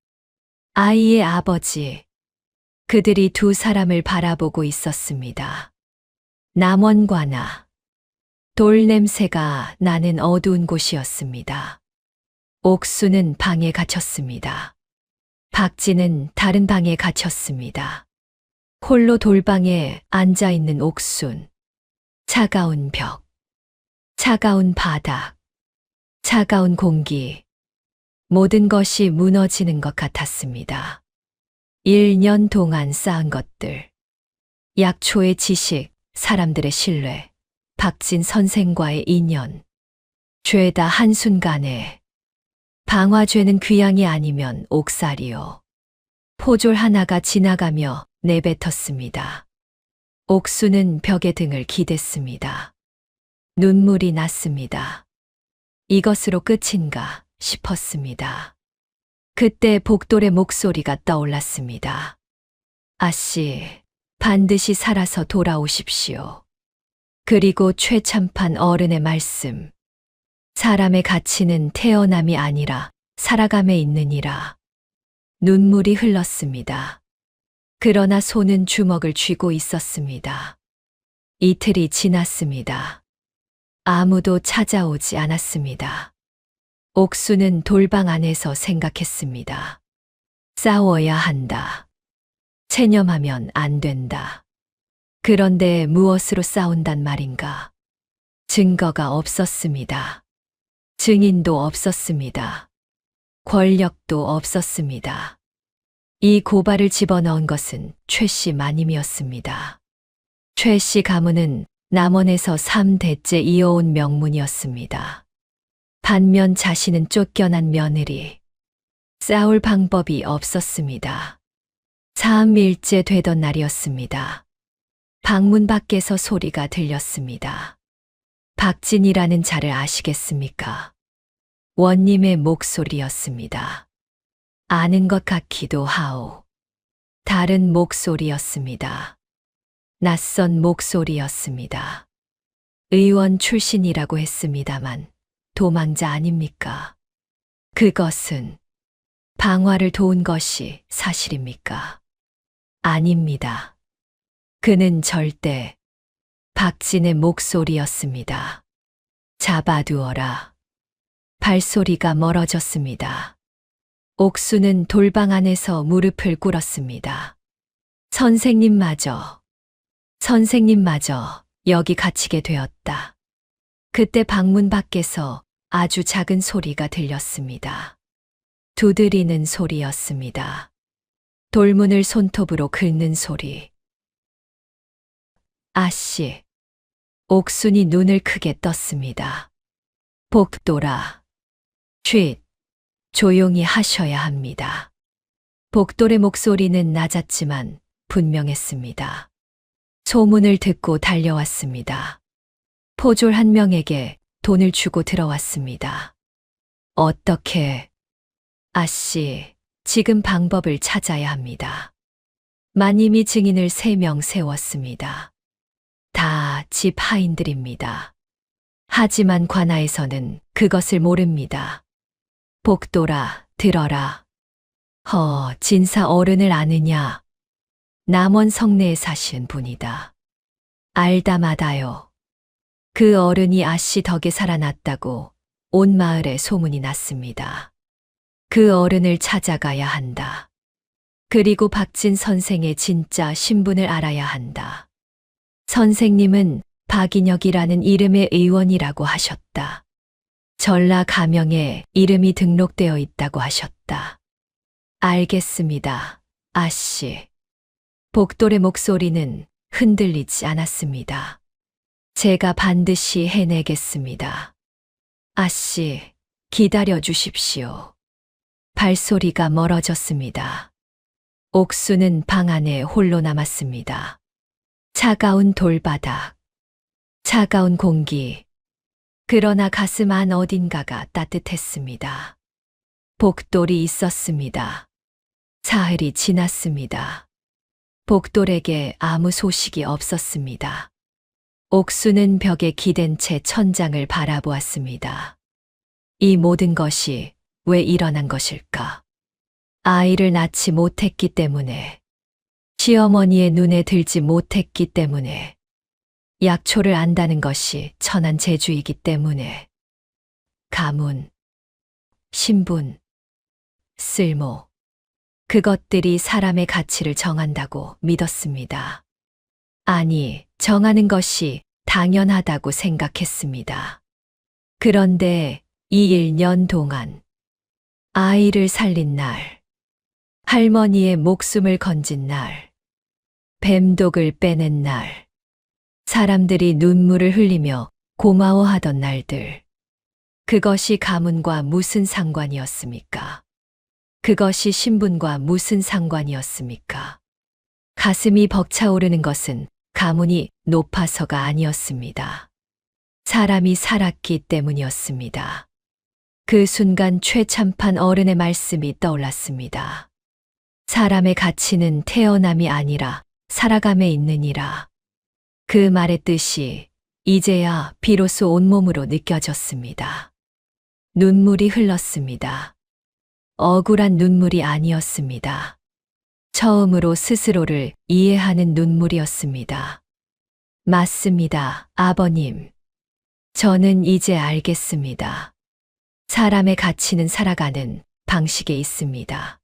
아이의 아버지, 그들이 2 사람을 바라보고 있었습니다. 남원관아, 돌 냄새가 나는 어두운 곳이었습니다. 옥수는 방에 갇혔습니다. 박진은 다른 방에 갇혔습니다. 홀로 돌방에 앉아있는 옥순. 차가운 벽, 차가운 바닥, 차가운 공기, 모든 것이 무너지는 것 같았습니다. 1년 동안 쌓은 것들, 약초의 지식, 사람들의 신뢰, 박진 선생과의 인연, 죄다 한순간에. 방화죄는 귀양이 아니면 옥살이요. 포졸 하나가 지나가며 내뱉었습니다. 옥수는 벽에 등을 기댔습니다. 눈물이 났습니다. 이것으로 끝인가 싶었습니다. 그때 복돌의 목소리가 떠올랐습니다. 아씨, 반드시 살아서 돌아오십시오. 그리고 최참판 어른의 말씀. 사람의 가치는 태어남이 아니라 살아감에 있느니라. 눈물이 흘렀습니다. 그러나 손은 주먹을 쥐고 있었습니다. 이틀이 지났습니다. 아무도 찾아오지 않았습니다. 옥수는 돌방 안에서 생각했습니다. 싸워야 한다. 체념하면 안 된다. 그런데 무엇으로 싸운단 말인가? 증거가 없었습니다. 증인도 없었습니다. 권력도 없었습니다. 이 고발을 집어넣은 것은 최 씨 마님이었습니다. 최 씨 가문은 남원에서 3대째 이어온 명문이었습니다. 반면 자신은 쫓겨난 며느리. 싸울 방법이 없었습니다. 3일째 되던 날이었습니다. 방문 밖에서 소리가 들렸습니다. 박진이라는 자를 아시겠습니까? 원님의 목소리였습니다. 아는 것 같기도 하오. 다른 목소리였습니다. 낯선 목소리였습니다. 의원 출신이라고 했습니다만 도망자 아닙니까? 그것은 방화를 도운 것이 사실입니까? 아닙니다. 그는 절대 박진의 목소리였습니다. 잡아두어라. 발소리가 멀어졌습니다. 옥수는 돌방 안에서 무릎을 꿇었습니다. 선생님마저 여기 갇히게 되었다. 그때 방문 밖에서 아주 작은 소리가 들렸습니다. 두드리는 소리였습니다. 돌문을 손톱으로 긁는 소리. 아씨. 옥순이 눈을 크게 떴습니다. 복돌아. 쉿. 조용히 하셔야 합니다. 복돌의 목소리는 낮았지만 분명했습니다. 소문을 듣고 달려왔습니다. 포졸 한 명에게 돈을 주고 들어왔습니다. 어떻게? 아씨, 지금 방법을 찾아야 합니다. 마님이 증인을 3명 세웠습니다. 다 집 하인들입니다. 하지만 관아에서는 그것을 모릅니다. 복돌아, 들어라. 진사 어른을 아느냐? 남원 성내에 사시는 분이다. 알다 마다요. 그 어른이 아씨 덕에 살아났다고 온 마을에 소문이 났습니다. 그 어른을 찾아가야 한다. 그리고 박진 선생의 진짜 신분을 알아야 한다. 선생님은 박인혁이라는 이름의 의원이라고 하셨다. 전라 가명에 이름이 등록되어 있다고 하셨다. 알겠습니다, 아씨. 복돌의 목소리는 흔들리지 않았습니다. 제가 반드시 해내겠습니다. 아씨, 기다려 주십시오. 발소리가 멀어졌습니다. 옥수는 방 안에 홀로 남았습니다. 차가운 돌바닥, 차가운 공기, 그러나 가슴 안 어딘가가 따뜻했습니다. 복돌이 있었습니다. 사흘이 지났습니다. 복돌에게 아무 소식이 없었습니다. 옥수는 벽에 기댄 채 천장을 바라보았습니다. 이 모든 것이 왜 일어난 것일까? 아이를 낳지 못했기 때문에, 시어머니의 눈에 들지 못했기 때문에, 약초를 안다는 것이 천한 재주이기 때문에, 가문, 신분, 쓸모, 그것들이 사람의 가치를 정한다고 믿었습니다. 아니, 정하는 것이 당연하다고 생각했습니다. 그런데 이 1년 동안 아이를 살린 날, 할머니의 목숨을 건진 날, 뱀독을 빼낸 날, 사람들이 눈물을 흘리며 고마워하던 날들, 그것이 가문과 무슨 상관이었습니까? 그것이 신분과 무슨 상관이었습니까? 가슴이 벅차오르는 것은 가문이 높아서가 아니었습니다. 사람이 살았기 때문이었습니다. 그 순간 최참판 어른의 말씀이 떠올랐습니다. 사람의 가치는 태어남이 아니라 살아감에 있느니라. 그 말의 뜻이 이제야 비로소 온몸으로 느껴졌습니다. 눈물이 흘렀습니다. 억울한 눈물이 아니었습니다. 처음으로 스스로를 이해하는 눈물이었습니다. 맞습니다, 아버님. 저는 이제 알겠습니다. 사람의 가치는 살아가는 방식에 있습니다.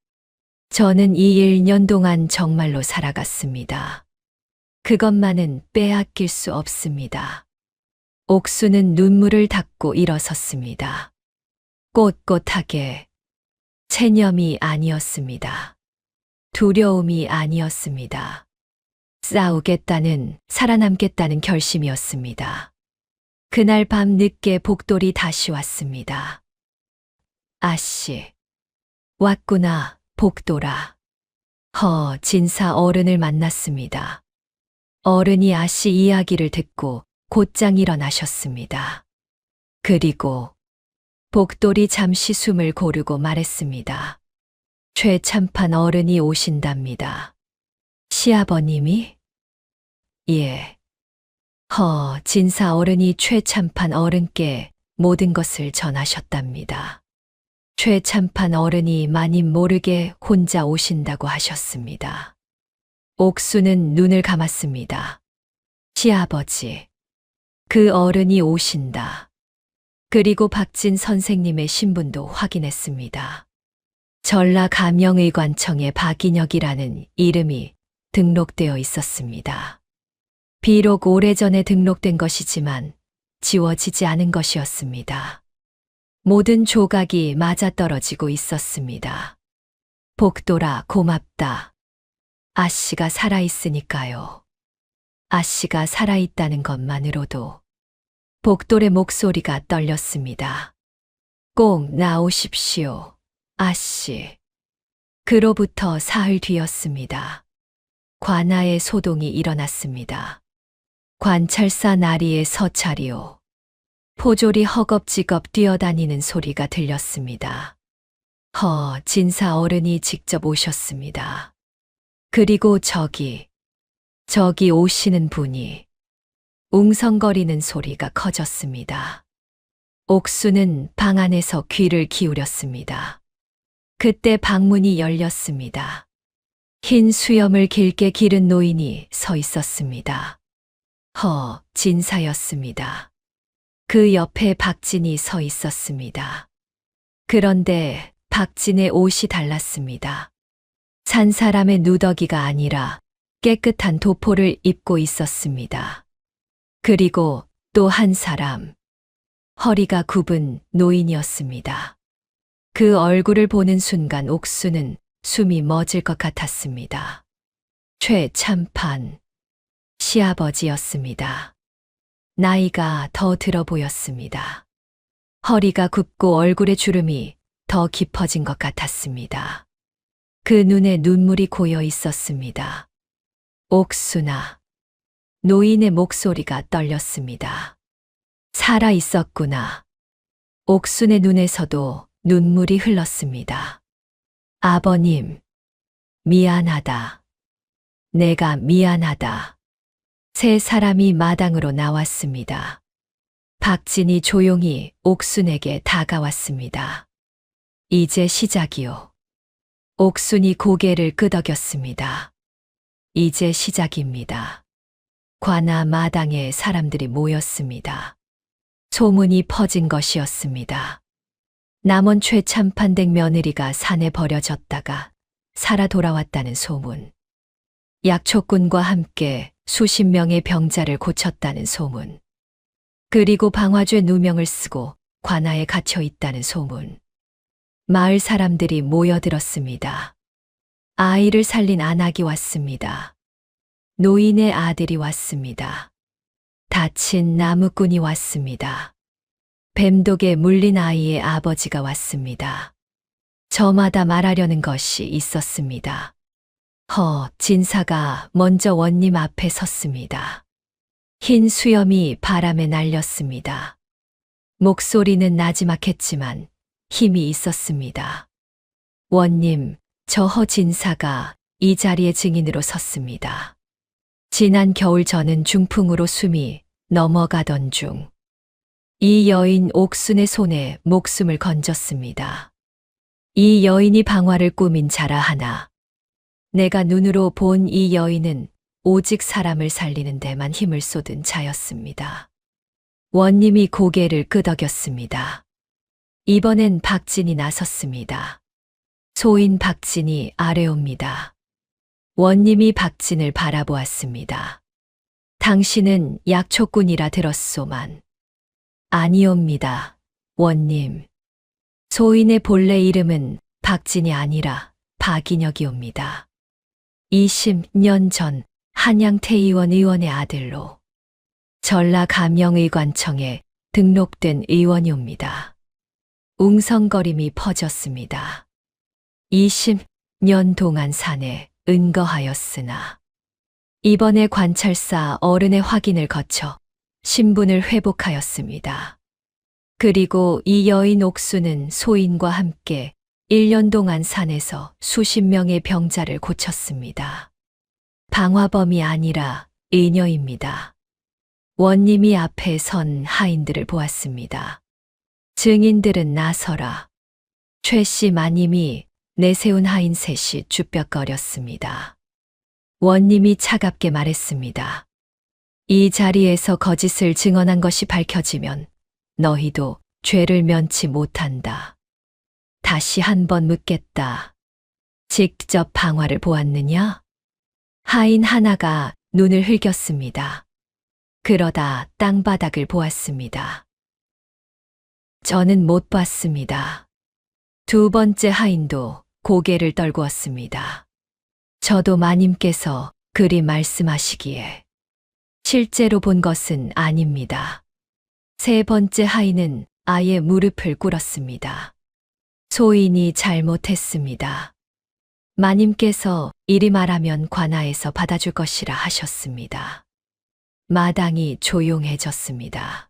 저는 이 1년 동안 정말로 살아갔습니다. 그것만은 빼앗길 수 없습니다. 옥수는 눈물을 닦고 일어섰습니다. 꼿꼿하게, 체념이 아니었습니다. 두려움이 아니었습니다. 싸우겠다는, 살아남겠다는 결심이었습니다. 그날 밤 늦게 복돌이 다시 왔습니다. 아씨, 왔구나, 복돌아. 진사 어른을 만났습니다. 어른이 아씨 이야기를 듣고 곧장 일어나셨습니다. 그리고 복돌이 잠시 숨을 고르고 말했습니다. 최참판 어른이 오신답니다. 시아버님이? 예. 진사 어른이 최참판 어른께 모든 것을 전하셨답니다. 최참판 어른이 마님 모르게 혼자 오신다고 하셨습니다. 옥수는 눈을 감았습니다. 시아버지, 그 어른이 오신다. 그리고 박진 선생님의 신분도 확인했습니다. 전라 감영의관청에 박인혁이라는 이름이 등록되어 있었습니다. 비록 오래전에 등록된 것이지만 지워지지 않은 것이었습니다. 모든 조각이 맞아떨어지고 있었습니다. 복돌아, 고맙다. 아씨가 살아있으니까요. 아씨가 살아있다는 것만으로도. 복돌의 목소리가 떨렸습니다. 꼭 나오십시오, 아씨. 그로부터 사흘 뒤였습니다. 관아의 소동이 일어났습니다. 관찰사 나리의 서찰이요. 포졸이 허겁지겁 뛰어다니는 소리가 들렸습니다. 진사 어른이 직접 오셨습니다. 그리고 저기 오시는 분이 웅성거리는 소리가 커졌습니다. 옥수는 방 안에서 귀를 기울였습니다. 그때 방문이 열렸습니다. 흰 수염을 길게 기른 노인이 서 있었습니다. 진사였습니다. 그 옆에 박진이 서 있었습니다. 그런데 박진의 옷이 달랐습니다. 산 사람의 누더기가 아니라 깨끗한 도포를 입고 있었습니다. 그리고 또 한 사람, 허리가 굽은 노인이었습니다. 그 얼굴을 보는 순간 옥수는 숨이 멎을 것 같았습니다. 최참판, 시아버지였습니다. 나이가 더 들어 보였습니다. 허리가 굽고 얼굴의 주름이 더 깊어진 것 같았습니다. 그 눈에 눈물이 고여 있었습니다. 옥수나. 노인의 목소리가 떨렸습니다. 살아 있었구나. 옥순의 눈에서도 눈물이 흘렀습니다. 아버님, 미안하다. 내가 미안하다. 세 사람이 마당으로 나왔습니다. 박진이 조용히 옥순에게 다가왔습니다. 이제 시작이요. 옥순이 고개를 끄덕였습니다. 이제 시작입니다. 관아 마당에 사람들이 모였습니다. 소문이 퍼진 것이었습니다. 남원 최참판댁 며느리가 산에 버려졌다가 살아 돌아왔다는 소문. 약초꾼과 함께 수십 명의 병자를 고쳤다는 소문. 그리고 방화죄 누명을 쓰고 관아에 갇혀 있다는 소문. 마을 사람들이 모여들었습니다. 아이를 살린 안악이 왔습니다. 노인의 아들이 왔습니다. 다친 나무꾼이 왔습니다. 뱀독에 물린 아이의 아버지가 왔습니다. 저마다 말하려는 것이 있었습니다. 진사가 먼저 원님 앞에 섰습니다. 흰 수염이 바람에 날렸습니다. 목소리는 나지막했지만 힘이 있었습니다. 원님, 저 허진사가 이 자리에 증인으로 섰습니다. 지난 겨울 저는 중풍으로 숨이 넘어가던 중 이 여인 옥순의 손에 목숨을 건졌습니다. 이 여인이 방화를 꾸민 자라 하나. 내가 눈으로 본 이 여인은 오직 사람을 살리는 데만 힘을 쏟은 자였습니다. 원님이 고개를 끄덕였습니다. 이번엔 박진이 나섰습니다. 소인 박진이 아뢰옵니다. 원님이 박진을 바라보았습니다. 당신은 약초꾼이라 들었소만. 아니옵니다, 원님. 소인의 본래 이름은 박진이 아니라 박인혁이옵니다. 20년 전 한양태의원 의원의 아들로 전라감영의관청에 등록된 의원이옵니다. 웅성거림이 퍼졌습니다. 20년 동안 산에 은거하였으나 이번에 관찰사 어른의 확인을 거쳐 신분을 회복하였습니다. 그리고 이 여인 옥수는 소인과 함께 1년 동안 산에서 수십 명의 병자를 고쳤습니다. 방화범이 아니라 의녀입니다. 원님이 앞에 선 하인들을 보았습니다. 증인들은 나서라. 최씨 마님이 내세운 하인 셋이 쭈뼛거렸습니다. 원님이 차갑게 말했습니다. 이 자리에서 거짓을 증언한 것이 밝혀지면 너희도 죄를 면치 못한다. 다시 한 번 묻겠다. 직접 방화를 보았느냐? 하인 하나가 눈을 흘겼습니다. 그러다 땅바닥을 보았습니다. 저는 못 봤습니다. 두 번째 하인도 고개를 떨구었습니다. 저도 마님께서 그리 말씀하시기에 실제로 본 것은 아닙니다. 세 번째 하인은 아예 무릎을 꿇었습니다. 소인이 잘못했습니다. 마님께서 이리 말하면 관아에서 받아줄 것이라 하셨습니다. 마당이 조용해졌습니다.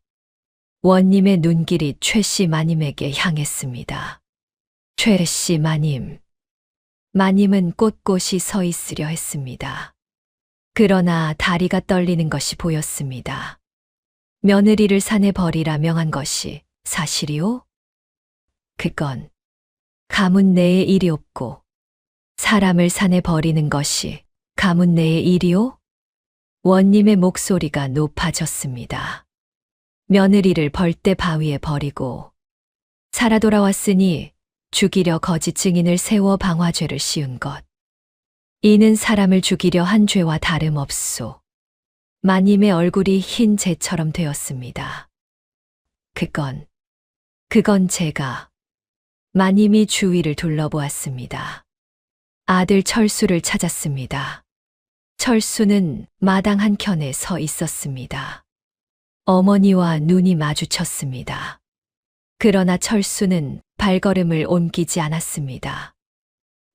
원님의 눈길이 최씨 마님에게 향했습니다. 최씨 마님. 마님은 꼿꼿이 서 있으려 했습니다. 그러나 다리가 떨리는 것이 보였습니다. 며느리를 산에 버리라 명한 것이 사실이오? 그건 가문 내의 일이옵고 사람을 산에 버리는 것이 가문 내의 일이오? 원님의 목소리가 높아졌습니다. 며느리를 벌떼 바위에 버리고 살아 돌아왔으니 죽이려 거짓 증인을 세워 방화죄를 씌운 것. 이는 사람을 죽이려 한 죄와 다름없소. 마님의 얼굴이 흰 재처럼 되었습니다. 그건 제가 마님이 주위를 둘러보았습니다. 아들 철수를 찾았습니다. 철수는 마당 한켠에 서 있었습니다. 어머니와 눈이 마주쳤습니다. 그러나 철수는 발걸음을 옮기지 않았습니다.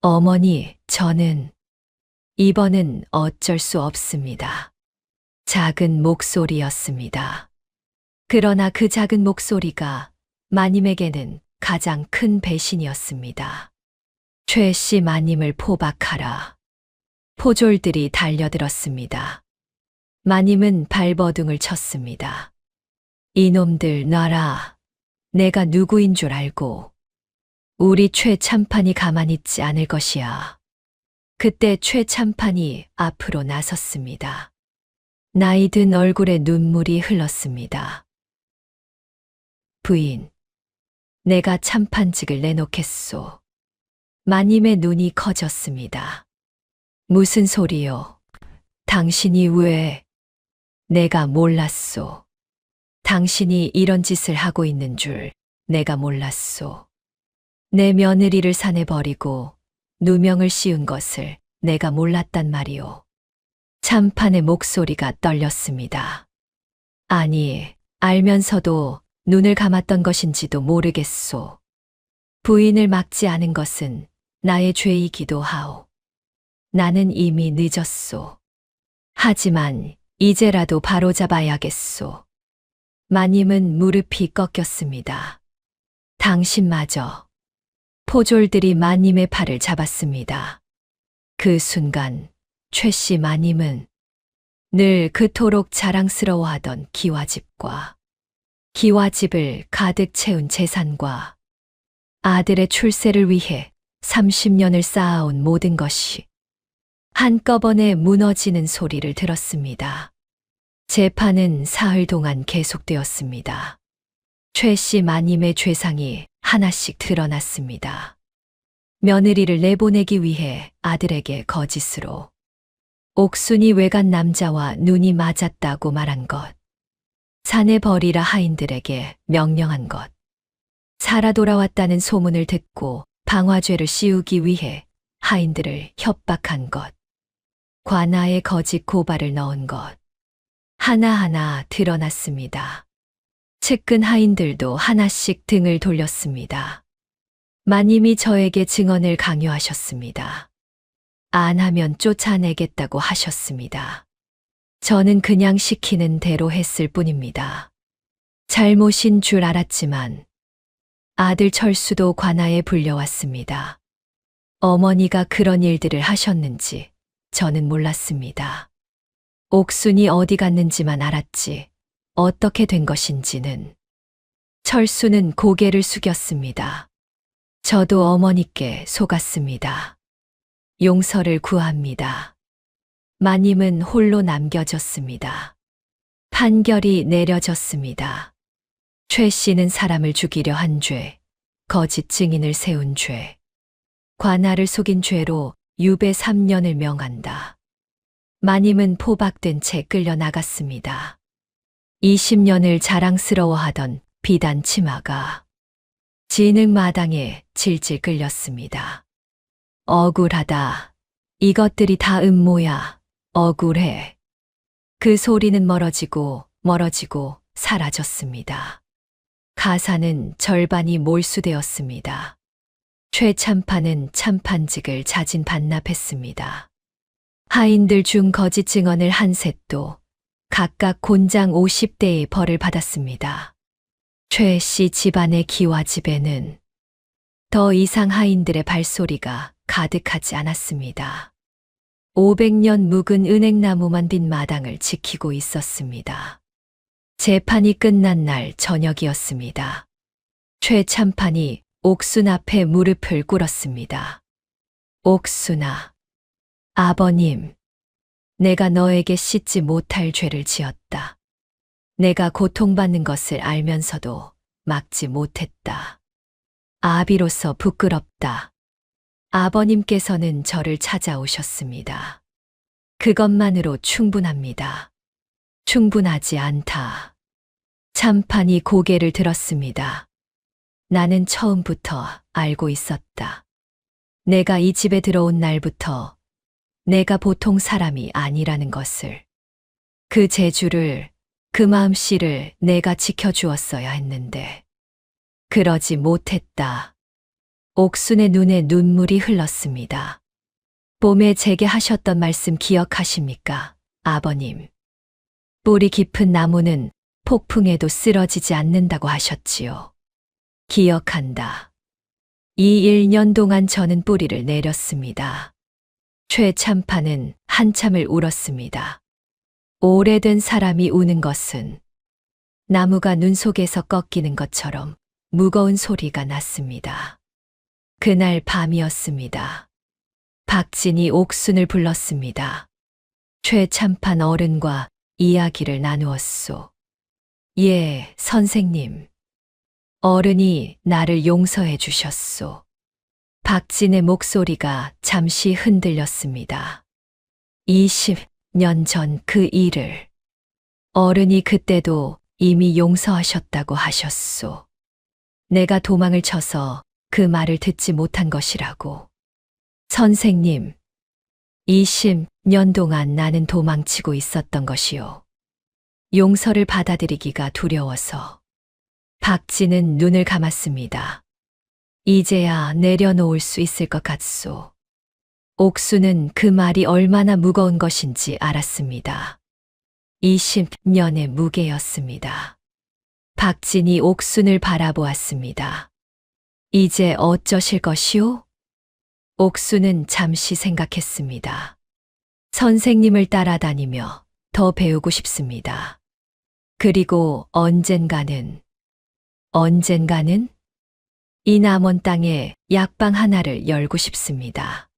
어머니, 저는 이번은 어쩔 수 없습니다. 작은 목소리였습니다. 그러나 그 작은 목소리가 마님에게는 가장 큰 배신이었습니다. 최 씨 마님을 포박하라. 포졸들이 달려들었습니다. 마님은 발버둥을 쳤습니다. 이놈들 놔라. 내가 누구인 줄 알고. 우리 최 참판이 가만히 있지 않을 것이야. 그때 최 참판이 앞으로 나섰습니다. 나이든 얼굴에 눈물이 흘렀습니다. 부인, 내가 참판직을 내놓겠소. 마님의 눈이 커졌습니다. 무슨 소리요? 당신이 왜? 내가 몰랐소. 당신이 이런 짓을 하고 있는 줄 내가 몰랐소. 내 며느리를 산에 버리고 누명을 씌운 것을 내가 몰랐단 말이오. 참판의 목소리가 떨렸습니다. 아니, 알면서도 눈을 감았던 것인지도 모르겠소. 부인을 막지 않은 것은 나의 죄이기도 하오. 나는 이미 늦었소. 하지만 이제라도 바로잡아야겠소. 마님은 무릎이 꺾였습니다. 당신마저. 포졸들이 마님의 팔을 잡았습니다. 그 순간 최 씨 마님은 늘 그토록 자랑스러워하던 기와집과 기와집을 가득 채운 재산과 아들의 출세를 위해 30년을 쌓아온 모든 것이 한꺼번에 무너지는 소리를 들었습니다. 재판은 사흘 동안 계속되었습니다. 최 씨 마님의 죄상이 하나씩 드러났습니다. 며느리를 내보내기 위해 아들에게 거짓으로 옥순이 외간 남자와 눈이 맞았다고 말한 것, 산에 버리라 하인들에게 명령한 것, 살아 돌아왔다는 소문을 듣고 방화죄를 씌우기 위해 하인들을 협박한 것, 관아에 거짓 고발을 넣은 것, 하나하나 드러났습니다. 측근 하인들도 하나씩 등을 돌렸습니다. 마님이 저에게 증언을 강요하셨습니다. 안 하면 쫓아내겠다고 하셨습니다. 저는 그냥 시키는 대로 했을 뿐입니다. 잘못인 줄 알았지만 아들 철수도 관아에 불려왔습니다. 어머니가 그런 일들을 하셨는지 저는 몰랐습니다. 옥순이 어디 갔는지만 알았지 어떻게 된 것인지는. 철수는 고개를 숙였습니다. 저도 어머니께 속았습니다. 용서를 구합니다. 마님은 홀로 남겨졌습니다. 판결이 내려졌습니다. 최 씨는 사람을 죽이려 한 죄, 거짓 증인을 세운 죄, 관아를 속인 죄로 유배 3년을 명한다. 마님은 포박된 채 끌려 나갔습니다. 20년을 자랑스러워하던 비단 치마가 진흙마당에 질질 끌렸습니다. 억울하다. 이것들이 다 음모야. 억울해. 그 소리는 멀어지고 사라졌습니다. 가사는 절반이 몰수되었습니다. 최 참판은 참판직을 자진 반납했습니다. 하인들 중 거짓 증언을 한 셋도 각각 곤장 50대의 벌을 받았습니다. 최 씨 집안의 기와집에는 더 이상 하인들의 발소리가 가득하지 않았습니다. 500년 묵은 은행나무만 빈 마당을 지키고 있었습니다. 재판이 끝난 날 저녁이었습니다. 최 참판이 옥순 앞에 무릎을 꿇었습니다. 옥순아, 아버님, 내가 너에게 씻지 못할 죄를 지었다. 내가 고통받는 것을 알면서도 막지 못했다. 아비로서 부끄럽다. 아버님께서는 저를 찾아오셨습니다. 그것만으로 충분합니다. 충분하지 않다. 참판이 고개를 들었습니다. 나는 처음부터 알고 있었다. 내가 이 집에 들어온 날부터 내가 보통 사람이 아니라는 것을. 그 재주를, 그 마음씨를 내가 지켜주었어야 했는데 그러지 못했다. 옥순의 눈에 눈물이 흘렀습니다. 봄에 제게 하셨던 말씀 기억하십니까, 아버님? 뿌리 깊은 나무는 폭풍에도 쓰러지지 않는다고 하셨지요. 기억한다. 이 1년 동안 저는 뿌리를 내렸습니다. 최 참판은 한참을 울었습니다. 오래된 사람이 우는 것은 나무가 눈 속에서 꺾이는 것처럼 무거운 소리가 났습니다. 그날 밤이었습니다. 박진이 옥순을 불렀습니다. 최 참판 어른과 이야기를 나누었소. 예, 선생님. 어른이 나를 용서해 주셨소. 박진의 목소리가 잠시 흔들렸습니다. 20년 전 그 일을. 어른이 그때도 이미 용서하셨다고 하셨소. 내가 도망을 쳐서 그 말을 듣지 못한 것이라고. 선생님, 20년 동안 나는 도망치고 있었던 것이요. 용서를 받아들이기가 두려워서. 박진은 눈을 감았습니다. 이제야 내려놓을 수 있을 것 같소. 옥수는 그 말이 얼마나 무거운 것인지 알았습니다. 20년의 무게였습니다. 박진이 옥순을 바라보았습니다. 이제 어쩌실 것이오? 옥수는 잠시 생각했습니다. 선생님을 따라다니며 더 배우고 싶습니다. 그리고 언젠가는 이 남원 땅에 약방 하나를 열고 싶습니다.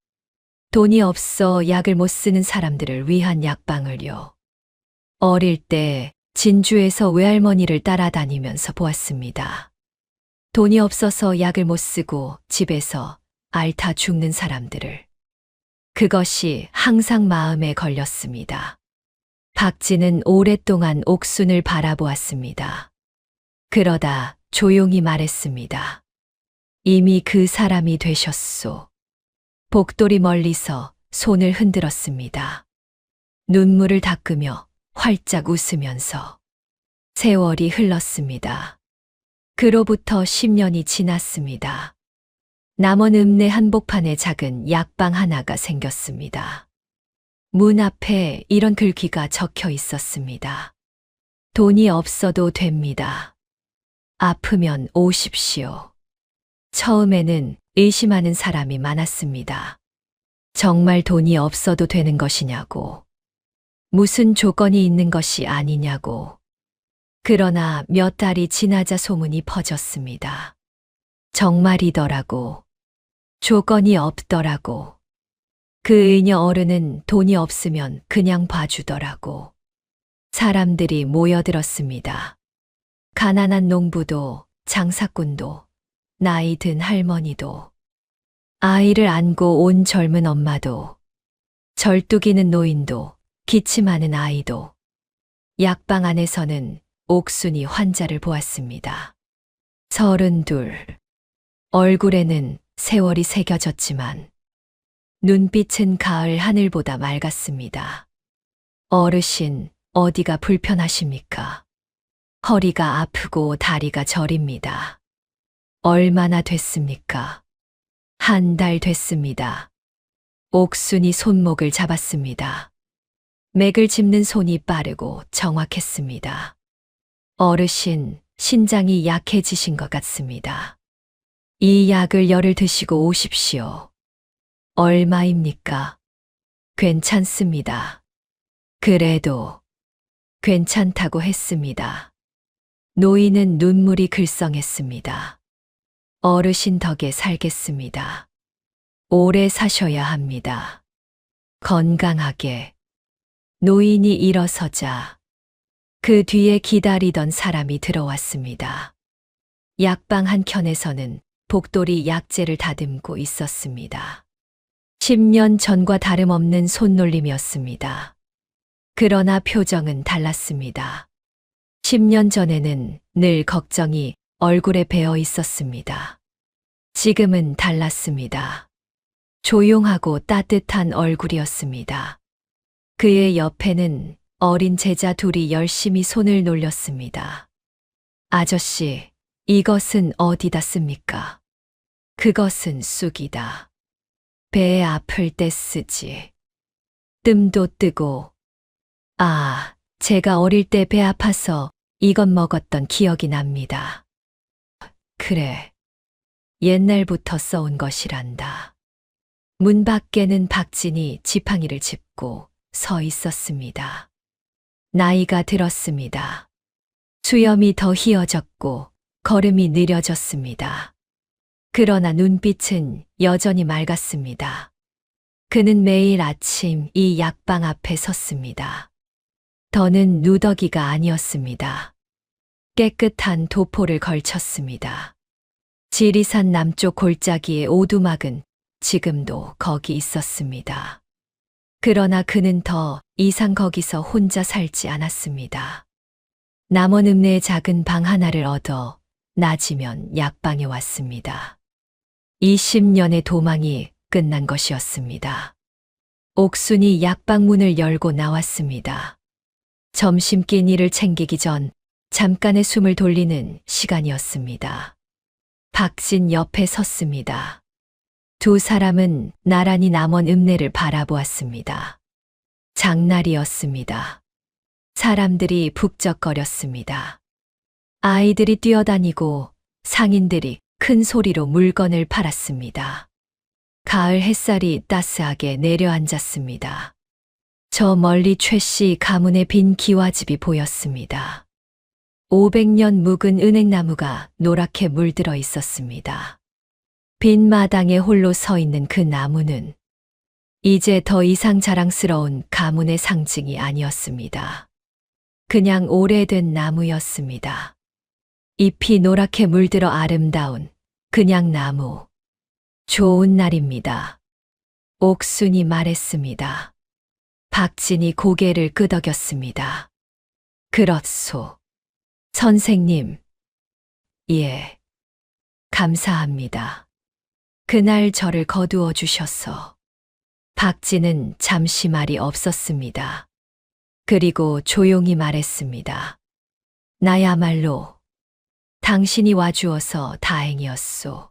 돈이 없어 약을 못 쓰는 사람들을 위한 약방을요. 어릴 때 진주에서 외할머니를 따라다니면서 보았습니다. 돈이 없어서 약을 못 쓰고 집에서 앓다 죽는 사람들을. 그것이 항상 마음에 걸렸습니다. 박진은 오랫동안 옥순을 바라보았습니다. 그러다 조용히 말했습니다. 이미 그 사람이 되셨소. 복돌이 멀리서 손을 흔들었습니다. 눈물을 닦으며 활짝 웃으면서. 세월이 흘렀습니다. 그로부터 10년이 지났습니다. 남원 읍내 한복판에 작은 약방 하나가 생겼습니다. 문 앞에 이런 글귀가 적혀 있었습니다. 돈이 없어도 됩니다. 아프면 오십시오. 처음에는 의심하는 사람이 많았습니다. 정말 돈이 없어도 되는 것이냐고. 무슨 조건이 있는 것이 아니냐고. 그러나 몇 달이 지나자 소문이 퍼졌습니다. 정말이더라고. 조건이 없더라고. 그 의녀 어른은 돈이 없으면 그냥 봐주더라고. 사람들이 모여들었습니다. 가난한 농부도, 장사꾼도, 나이 든 할머니도, 아이를 안고 온 젊은 엄마도, 절뚝이는 노인도, 기침하는 아이도. 약방 안에서는 옥순이 환자를 보았습니다. 32. 얼굴에는 세월이 새겨졌지만 눈빛은 가을 하늘보다 맑았습니다. 어르신, 어디가 불편하십니까? 허리가 아프고 다리가 저립니다. 얼마나 됐습니까? 한 달 됐습니다. 옥순이 손목을 잡았습니다. 맥을 짚는 손이 빠르고 정확했습니다. 어르신, 신장이 약해지신 것 같습니다. 이 약을 열흘 드시고 오십시오. 얼마입니까? 괜찮습니다. 그래도 괜찮다고 했습니다. 노인은 눈물이 글썽했습니다. 어르신 덕에 살겠습니다. 오래 사셔야 합니다. 건강하게. 노인이 일어서자 그 뒤에 기다리던 사람이 들어왔습니다. 약방 한 켠에서는 복돌이 약재를 다듬고 있었습니다. 10년 전과 다름없는 손놀림이었습니다. 그러나 표정은 달랐습니다. 10년 전에는 늘 걱정이 얼굴에 배어 있었습니다. 지금은 달랐습니다. 조용하고 따뜻한 얼굴이었습니다. 그의 옆에는 어린 제자 둘이 열심히 손을 놀렸습니다. 아저씨, 이것은 어디다 씁니까? 그것은 쑥이다. 배 아플 때 쓰지. 뜸도 뜨고. 아, 제가 어릴 때 배 아파서 이것 먹었던 기억이 납니다. 그래. 옛날부터 써온 것이란다. 문 밖에는 박진이 지팡이를 짚고 서 있었습니다. 나이가 들었습니다. 수염이 더 휘어졌고 걸음이 느려졌습니다. 그러나 눈빛은 여전히 맑았습니다. 그는 매일 아침 이 약방 앞에 섰습니다. 더는 누더기가 아니었습니다. 깨끗한 도포를 걸쳤습니다. 지리산 남쪽 골짜기의 오두막은 지금도 거기 있었습니다. 그러나 그는 더 이상 거기서 혼자 살지 않았습니다. 남원 읍내의 작은 방 하나를 얻어 낮이면 약방에 왔습니다. 20년의 도망이 끝난 것이었습니다. 옥순이 약방 문을 열고 나왔습니다. 점심 끼니를 챙기기 전 잠깐의 숨을 돌리는 시간이었습니다. 박진 옆에 섰습니다. 두 사람은 나란히 남원 읍내를 바라보았습니다. 장날이었습니다. 사람들이 북적거렸습니다. 아이들이 뛰어다니고 상인들이 큰 소리로 물건을 팔았습니다. 가을 햇살이 따스하게 내려앉았습니다. 저 멀리 최씨 가문의 빈 기와집이 보였습니다. 500년 묵은 은행나무가 노랗게 물들어 있었습니다. 빈 마당에 홀로 서 있는 그 나무는 이제 더 이상 자랑스러운 가문의 상징이 아니었습니다. 그냥 오래된 나무였습니다. 잎이 노랗게 물들어 아름다운 그냥 나무. 좋은 날입니다. 옥순이 말했습니다. 박진이 고개를 끄덕였습니다. 그렇소. 선생님. 예. 감사합니다. 그날 저를 거두어 주셔서. 박진은 잠시 말이 없었습니다. 그리고 조용히 말했습니다. 나야말로 당신이 와주어서 다행이었소.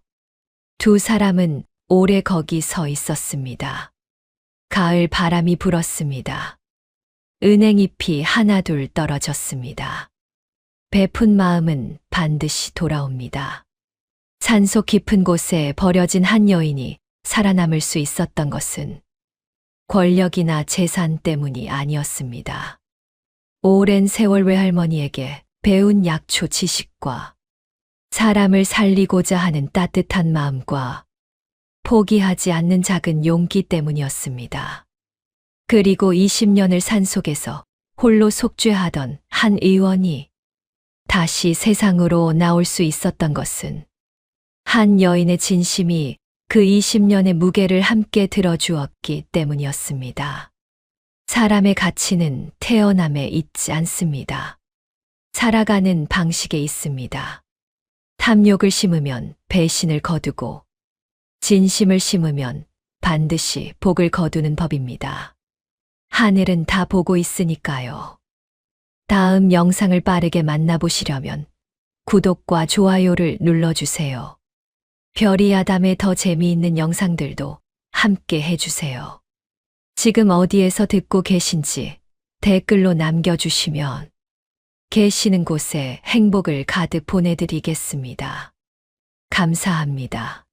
두 사람은 오래 거기 서 있었습니다. 가을 바람이 불었습니다. 은행잎이 하나둘 떨어졌습니다. 베푼 마음은 반드시 돌아옵니다. 산속 깊은 곳에 버려진 한 여인이 살아남을 수 있었던 것은 권력이나 재산 때문이 아니었습니다. 오랜 세월 외할머니에게 배운 약초 지식과 사람을 살리고자 하는 따뜻한 마음과 포기하지 않는 작은 용기 때문이었습니다. 그리고 20년을 산속에서 홀로 속죄하던 한 의원이 다시 세상으로 나올 수 있었던 것은 한 여인의 진심이 그 20년의 무게를 함께 들어주었기 때문이었습니다. 사람의 가치는 태어남에 있지 않습니다. 살아가는 방식에 있습니다. 탐욕을 심으면 배신을 거두고 진심을 심으면 반드시 복을 거두는 법입니다. 하늘은 다 보고 있으니까요. 다음 영상을 빠르게 만나보시려면 구독과 좋아요를 눌러주세요. 별이 아담의 더 재미있는 영상들도 함께 해주세요. 지금 어디에서 듣고 계신지 댓글로 남겨주시면 계시는 곳에 행복을 가득 보내드리겠습니다. 감사합니다.